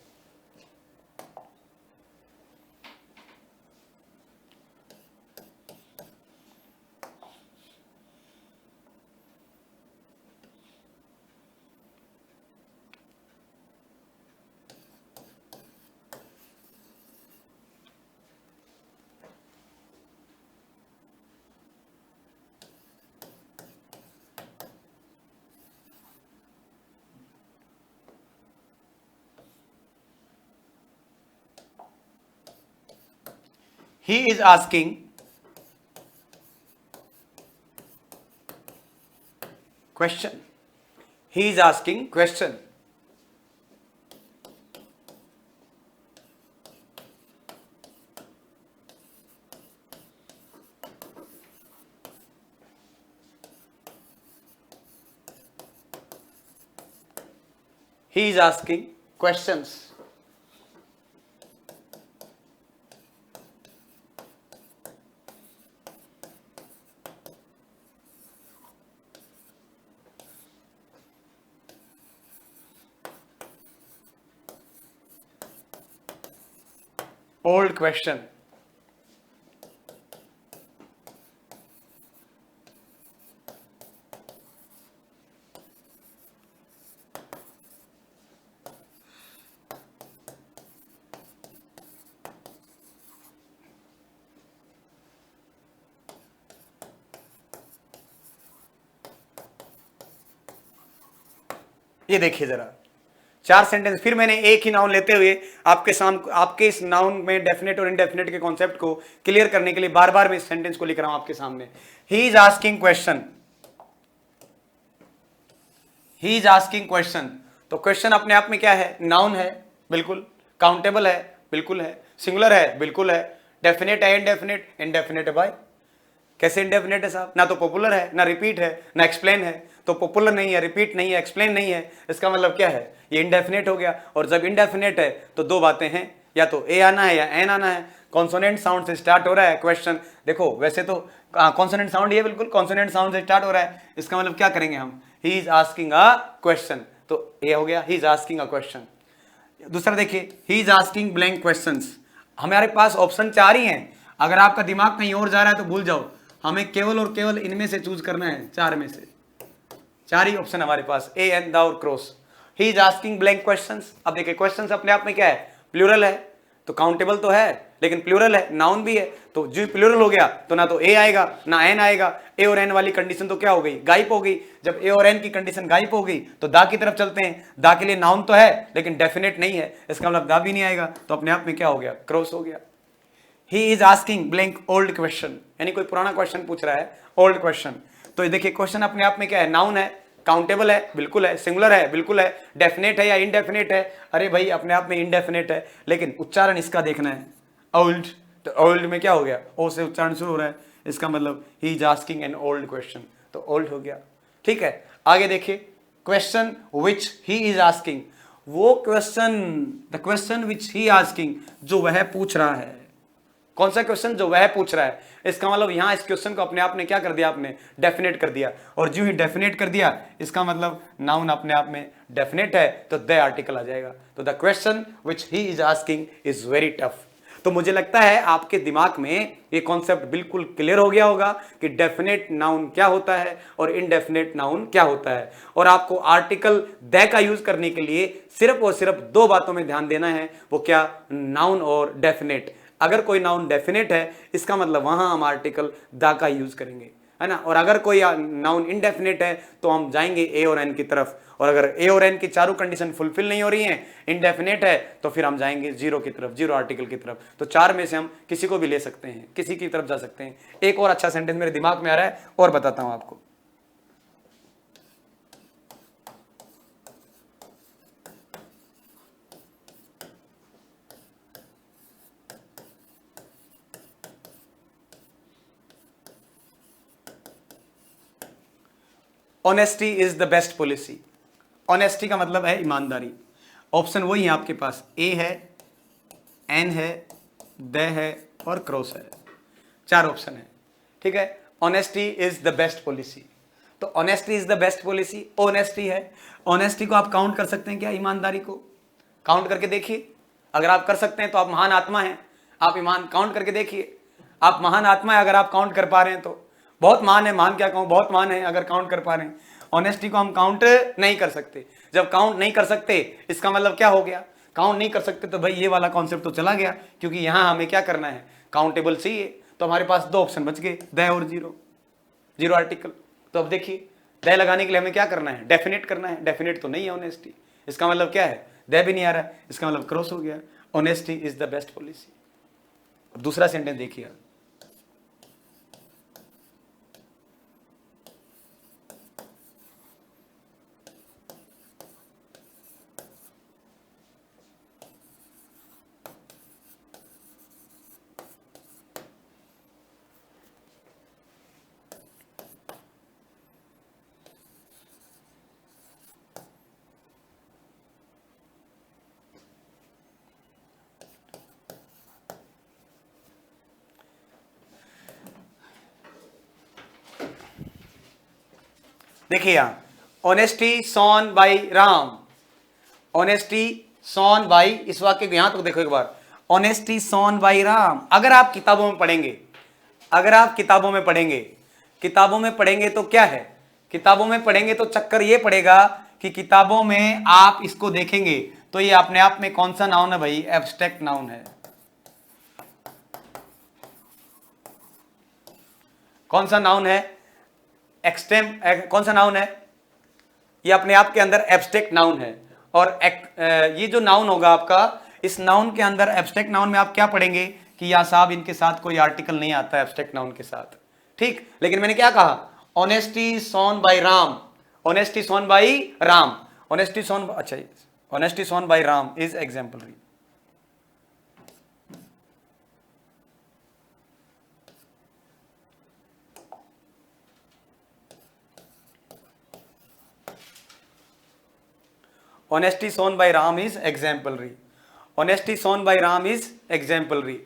He is asking question. He is asking question. He is asking questions. Old question. ये देखिए जरा, चार सेंटेंस, फिर मैंने एक ही नाउन लेते हुए आपके इस नाउन में डेफिनेट और इनडेफिनेट के कॉन्सेप्ट को क्लियर करने के लिए बार बार मैं इस सेंटेंस को लिख रहा हूं आपके सामने। ही is asking question, he is asking question. तो क्वेश्चन अपने आप में क्या है? नाउन है, बिल्कुल। काउंटेबल है, बिल्कुल है। सिंगुलर है, बिल्कुल है। डेफिनेट है, इनडेफिनेट? इनडेफिनेट है भाई। कैसे इनडेफिनेट है साहब? ना तो पॉपुलर है, ना रिपीट है, ना एक्सप्लेन है। तो पॉपुलर नहीं है, रिपीट नहीं है, एक्सप्लेन नहीं है, इसका मतलब क्या है? ये इनडेफिनेट हो गया। और जब इनडेफिनेट है तो दो बातें हैं, या तो ए आना है या एन आना है। कॉन्सोनेंट साउंड से स्टार्ट हो रहा है क्वेश्चन। देखो वैसे तो कॉन्सोनेंट साउंड, ये बिल्कुल कॉन्सोनेंट साउंड से स्टार्ट हो रहा है, इसका मतलब क्या करेंगे हम? ही इज आस्किंग अ क्वेश्चन, तो ये हो गया, ही इज आस्किंग अ क्वेश्चन। दूसरा देखिए, ही इज आस्किंग ब्लैंक क्वेश्चंस। हमारे पास ऑप्शन चार ही हैं, अगर आपका दिमाग कहीं और जा रहा है तो भूल जाओ, हमें केवल और केवल इनमें से चूज करना है, चार में से। चार ही ऑप्शन हमारे पास, ए एन द और cross. He is asking blank questions. अब देखिए, क्वेश्चंस अपने आप में क्या है? प्लूरल है, तो काउंटेबल तो है लेकिन प्लूरल है, नाउन भी है, तो जो प्लूरल हो गया तो ना तो ए आएगा ना एन आएगा। ए और एन वाली कंडीशन तो क्या हो गई? गायब हो गई। जब ए और एन की कंडीशन गायब हो गई तो दा की तरफ चलते हैं। दा के लिए नाउन तो है लेकिन डेफिनेट नहीं है, इसका मतलब दा भी नहीं आएगा, तो अपने आप में क्या हो गया? क्रॉस हो गया। ही is asking blank old question, यानी कोई पुराना क्वेश्चन पूछ रहा है, ओल्ड क्वेश्चन। तो ये देखिए, क्वेश्चन अपने आप में क्या है? नाउन है, काउंटेबल है, बिल्कुल है, सिंगुलर है, बिल्कुल है, डेफिनेट है या इनडेफिनेट है? अरे भाई अपने आप में इनडेफिनेट है, लेकिन उच्चारण इसका देखना है, ओल्ड। तो ओल्ड में क्या हो गया? ओ से उच्चारण शुरू हो रहा है, इसका मतलब he is asking an old question, तो ओल्ड हो गया। ठीक है, आगे देखिए, question which he is asking, वो question, the question which he asking, जो वह पूछ रहा है। कौन सा क्वेश्चन? जो वह पूछ रहा है। इसका मतलब यहां इस क्वेश्चन को अपने आप में क्या कर दिया? आपने डेफिनेट कर दिया, और जो ही डेफिनेट कर दिया इसका मतलब नाउन अपने आप में डेफिनेट है, तो द आर्टिकल आ जाएगा। तो the question which he is asking is very tough. तो मुझे लगता है आपके दिमाग में ये कॉन्सेप्ट बिल्कुल क्लियर हो गया होगा कि डेफिनेट नाउन क्या होता है और इनडेफिनेट नाउन क्या होता है। और आपको आर्टिकल द का यूज करने के लिए सिर्फ और सिर्फ दो बातों में ध्यान देना है, वो क्या, नाउन और डेफिनेट। अगर कोई नाउन डेफिनेट है इसका मतलब वहां हम आर्टिकल द का यूज करेंगे, है ना। और अगर कोई नाउन इनडेफिनेट है तो हम जाएंगे ए और एन की तरफ, और अगर ए और एन की चारों कंडीशन फुलफिल नहीं हो रही हैं, इनडेफिनेट है, तो फिर हम जाएंगे जीरो की तरफ, जीरो आर्टिकल की तरफ। तो चार में से हम किसी को भी ले सकते हैं, किसी की तरफ जा सकते हैं। एक और अच्छा सेंटेंस मेरे दिमाग में आ रहा है और बताता हूं आपको। Honesty is the best policy. Honesty का मतलब है ईमानदारी। ऑप्शन वही है आपके पास, ए है, एन है, द है और क्रॉस है, चार ऑप्शन है, ठीक है। Honesty is the best policy, तो honesty is the best policy, honesty है। ऑनेस्टी को आप काउंट कर सकते हैं क्या, ईमानदारी को काउंट करके देखिए। अगर आप कर सकते हैं तो आप महान आत्मा हैं। आप ईमान काउंट करके देखिए, आप महान आत्मा है अगर आप काउंट कर पा रहे हैं तो। बहुत महान है, महान क्या कहूं, बहुत महान है अगर काउंट कर पा रहे हैं। ऑनेस्टी को हम काउंट नहीं कर सकते। जब काउंट नहीं कर सकते इसका मतलब क्या हो गया, काउंट नहीं कर सकते तो भाई ये वाला कॉन्सेप्ट तो चला गया, क्योंकि यहां हमें क्या करना है, काउंटेबल चाहिए। तो हमारे पास दो ऑप्शन बच गए, द और जीरो, जीरो आर्टिकल। तो अब देखिए द लगाने के लिए हमें क्या करना है, डेफिनेट करना है। डेफिनेट तो नहीं है ऑनेस्टी, इसका मतलब क्या है, द भी नहीं आ रहा है, इसका मतलब क्रॉस हो गया। Honesty is the best policy. अब दूसरा सेंटेंस देखिए, देखिए यहां, honesty shown by Ram, honesty shown by, इस वाक्य को यहां तक देखो एक बार, ऑनेस्टी सॉन बाई राम। अगर आप किताबों में पढ़ेंगे, अगर आप किताबों में पढ़ेंगे, किताबों में पढ़ेंगे तो क्या है, किताबों में पढ़ेंगे तो चक्कर ये पड़ेगा कि किताबों में आप इसको देखेंगे तो ये अपने आप में कौन सा नाउन है भाई, एब्स्ट्रैक्ट नाउन है। कौन सा नाउन है, एक्सटेम, कौन सा नाउन है, ये अपने आप के अंदर एब्स्ट्रैक्ट नाउन है। और ये जो नाउन होगा आपका, इस नाउन के अंदर एब्स्ट्रैक्ट नाउन में आप क्या पढ़ेंगे कि या साहब इनके साथ कोई आर्टिकल नहीं आता एब्स्ट्रैक्ट नाउन के साथ, ठीक। लेकिन मैंने क्या कहा, honesty shown by Ram, honesty shown by Ram, honesty shown, अच्छा, honesty shown by Ram is exemplary. Honesty shown by Ram is exemplary, honesty shown by Ram is exemplary,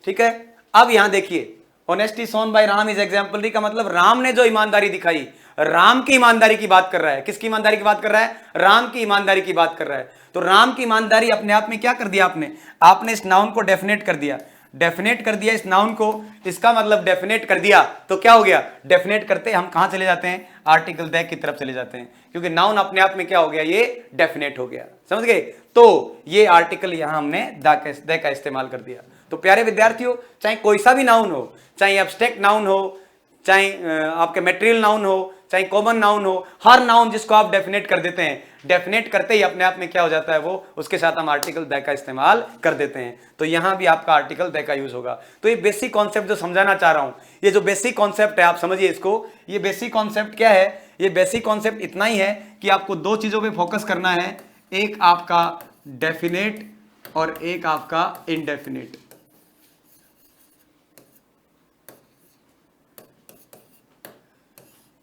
ठीक है। अब यहां देखिए, honesty shown by Ram is exemplary का मतलब राम ने जो ईमानदारी दिखाई, राम की ईमानदारी की बात कर रहा है। किसकी ईमानदारी की बात कर रहा है, राम की ईमानदारी की बात कर रहा है। तो राम की ईमानदारी अपने आप में क्या कर दिया आपने, आपने इस नाउन को डेफिनेट कर दिया, डेफिनेट कर दिया इस नाउन को, इसका मतलब डेफिनेट कर दिया तो क्या हो गया, डेफिनेट करते हम कहां चले जाते हैं, आर्टिकल द की तरफ चले जाते हैं, क्योंकि नाउन अपने आप में क्या हो गया, ये डेफिनेट हो गया, समझ गए। तो ये आर्टिकल यहां हमने द का इस्तेमाल कर दिया। तो प्यारे विद्यार्थियों, चाहे कोई सा भी नाउन हो, चाहे एब्स्ट्रैक्ट नाउन हो, चाहे आपके मटेरियल नाउन हो, चाहे कॉमन नाउन हो, हर नाउन जिसको आप डेफिनेट कर देते हैं, डेफिनेट करते ही अपने आप में क्या हो जाता है, वो उसके साथ हम आर्टिकल द का इस्तेमाल कर देते हैं। तो यहां भी आपका आर्टिकल द का यूज होगा। तो ये बेसिक कॉन्सेप्ट जो समझाना चाह रहा हूं, ये जो बेसिक कॉन्सेप्ट है आप समझिए इसको। ये बेसिक कॉन्सेप्ट क्या है, ये बेसिक कॉन्सेप्ट इतना ही है कि आपको दो चीजों पे फोकस करना है, एक आपका डेफिनेट और एक आपका इनडेफिनेट।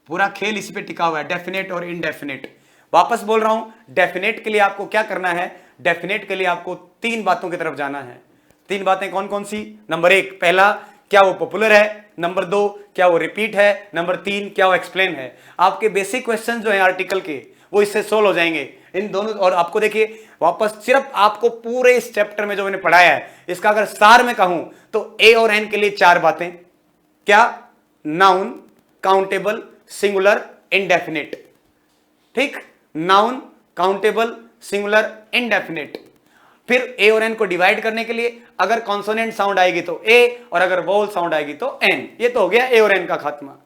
पूरा खेल इसी पे टिका हुआ है, डेफिनेट और इनडेफिनेट। वापस बोल रहा हूं, डेफिनेट के लिए आपको क्या करना है, डेफिनेट के लिए आपको तीन बातों की तरफ जाना है। तीन बातें कौन कौन सी, नंबर एक, पहला क्या वो पॉपुलर है, नंबर 2 क्या वो रिपीट है, नंबर 3 क्या वो एक्सप्लेन है। आपके बेसिक क्वेश्चन जो है आर्टिकल के वो इससे सोल्व हो जाएंगे इन दोनों। और आपको देखिए वापस सिर्फ आपको पूरे इस चैप्टर में जो मैंने पढ़ाया है इसका अगर सार में कहूं तो ए और एन के लिए 4 बातें, क्या, नाउन, काउंटेबल, सिंगुलर, इंडेफिनिट। ठीक, नाउन, काउंटेबल, सिंगुलर, इंडेफिनिट। फिर ए और एन को डिवाइड करने के लिए अगर कॉन्सोनेंट साउंड आएगी तो ए और अगर वोवल साउंड आएगी तो एन। ये तो हो गया ए और एन का खात्मा।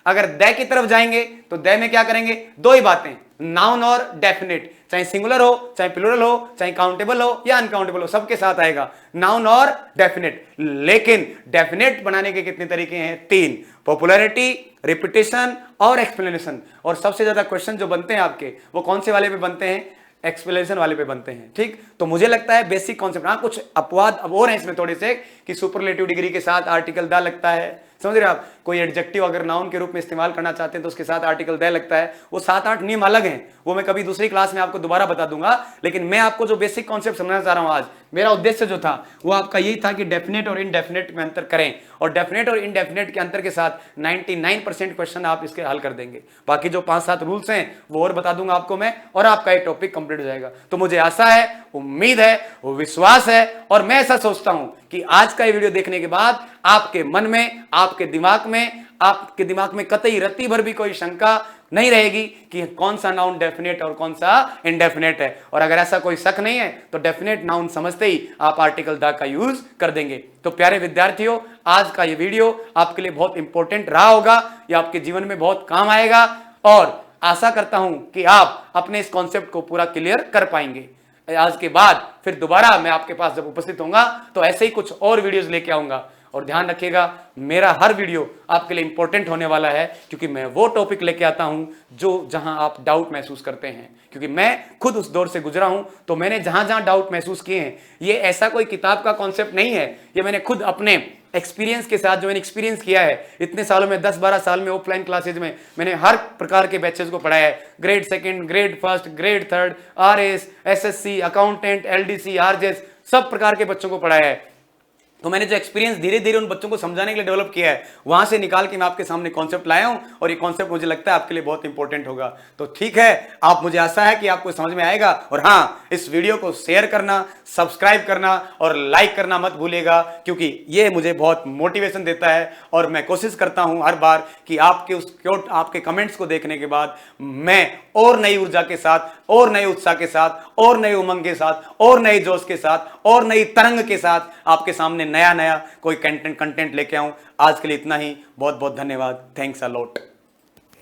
अगर द की तरफ जाएंगे तो द में क्या करेंगे, 2 ही बातें, नाउन और डेफिनेट, चाहे सिंगुलर हो, चाहे प्लूरल हो, चाहे काउंटेबल हो या अनकाउंटेबल हो, सबके साथ आएगा नाउन और डेफिनेट। लेकिन डेफिनेट बनाने के कितने तरीके हैं, 3, पॉपुलैरिटी, रिपीटेशन और एक्सप्लेनेशन। और सबसे ज्यादा क्वेश्चन जो बनते हैं आपके वो कौन से वाले पे बनते हैं, एक्सप्लेनेशन वाले पे बनते हैं। ठीक, तो मुझे लगता है बेसिक कॉन्सेप्ट, हाँ कुछ अपवाद अब और हैं इसमें थोड़े से कि सुपरलेटिव डिग्री के साथ आर्टिकल द लगता है, समझ रहे हो आप। कोई एडजेक्टिव अगर नाउन के रूप में इस्तेमाल करना चाहते हैं तो उसके साथ आर्टिकल द लगता है। वो 7-8 नियम अलग हैं, वो मैं कभी दूसरी क्लास में आपको दोबारा बता दूंगा। लेकिन मैं आपको जो बेसिक कॉन्सेप्ट समझाना चाह रहा हूं आज, मेरा उद्देश्य जो था वो आपका यही था कि डेफिनेट और इनडेफिनेट में अंतर करें, और डेफिनेट और इनडेफिनेट के अंतर के साथ 99% क्वेश्चन आप इसके हल कर देंगे। बाकी जो 5-7 रूल्स हैं वो और बता दूंगा आपको मैं, और आपका ये टॉपिक कंप्लीट हो जाएगा। तो मुझे आशा है, उम्मीद है, विश्वास है, और मैं ऐसा सोचता हूं कि आज का ये वीडियो देखने के बाद आपके मन में, आपके दिमाग में कतई रत्ती भर भी कोई शंका नहीं रहेगी कि कौन सा नाउन डेफिनेट और कौन सा इनडेफिनेट है। और अगर ऐसा कोई शक नहीं है तो डेफिनेट नाउन समझते ही आप आर्टिकल द का यूज कर देंगे। तो प्यारे विद्यार्थियों, आज का ये वीडियो आपके लिए बहुत इंपॉर्टेंट रहा होगा, ये आपके जीवन में बहुत काम आएगा, और आशा करता हूं कि आप अपने इस कॉन्सेप्ट को पूरा क्लियर कर पाएंगे। आज के बाद फिर दोबारा मैं आपके पास जब उपस्थित होऊंगा तो ऐसे ही कुछ और वीडियोस लेके आऊंगा। और ध्यान रखिएगा, मेरा हर वीडियो आपके लिए इंपॉर्टेंट होने वाला है, क्योंकि मैं वो टॉपिक लेके आता हूं जो जहां आप डाउट महसूस करते हैं। क्योंकि मैं खुद उस दौर से गुजरा हूं, तो मैंने जहां जहां डाउट महसूस किए हैं, ये ऐसा कोई किताब का कॉन्सेप्ट नहीं है, ये मैंने खुद अपने एक्सपीरियंस के साथ जो मैंने एक्सपीरियंस किया है इतने सालों में, 10-12 साल में ऑफलाइन क्लासेज में मैंने हर प्रकार के बैचेस को पढ़ाया है। Grade 2, grade 1, grade 3, RS, SSC, accountant, LDC, RJS, सब प्रकार के बच्चों को पढ़ाया है। तो मैंने जो एक्सपीरियंस धीरे धीरे उन बच्चों को समझाने के लिए डेवलप किया है, वहां से निकाल के मैं आपके सामने कॉन्सेप्ट लाया हूं, और ये कॉन्सेप्ट मुझे लगता है आपके लिए बहुत इंपॉर्टेंट होगा। तो ठीक है, आप, मुझे आशा है कि आपको समझ में आएगा। और हाँ, इस वीडियो को शेयर करना, सब्सक्राइब करना और लाइक करना मत भूलिएगा, क्योंकि ये मुझे बहुत मोटिवेशन देता है। और मैं कोशिश करता हूं हर बार कि आपके कमेंट्स को देखने के बाद मैं और नई ऊर्जा के साथ, और नए उत्साह के साथ, और नए उमंग के साथ, और नए जोश के साथ, और नई तरंग के साथ आपके सामने नया कोई कंटेंट लेके आऊं। आज के लिए इतना ही। बहुत बहुत धन्यवाद। Thanks a lot.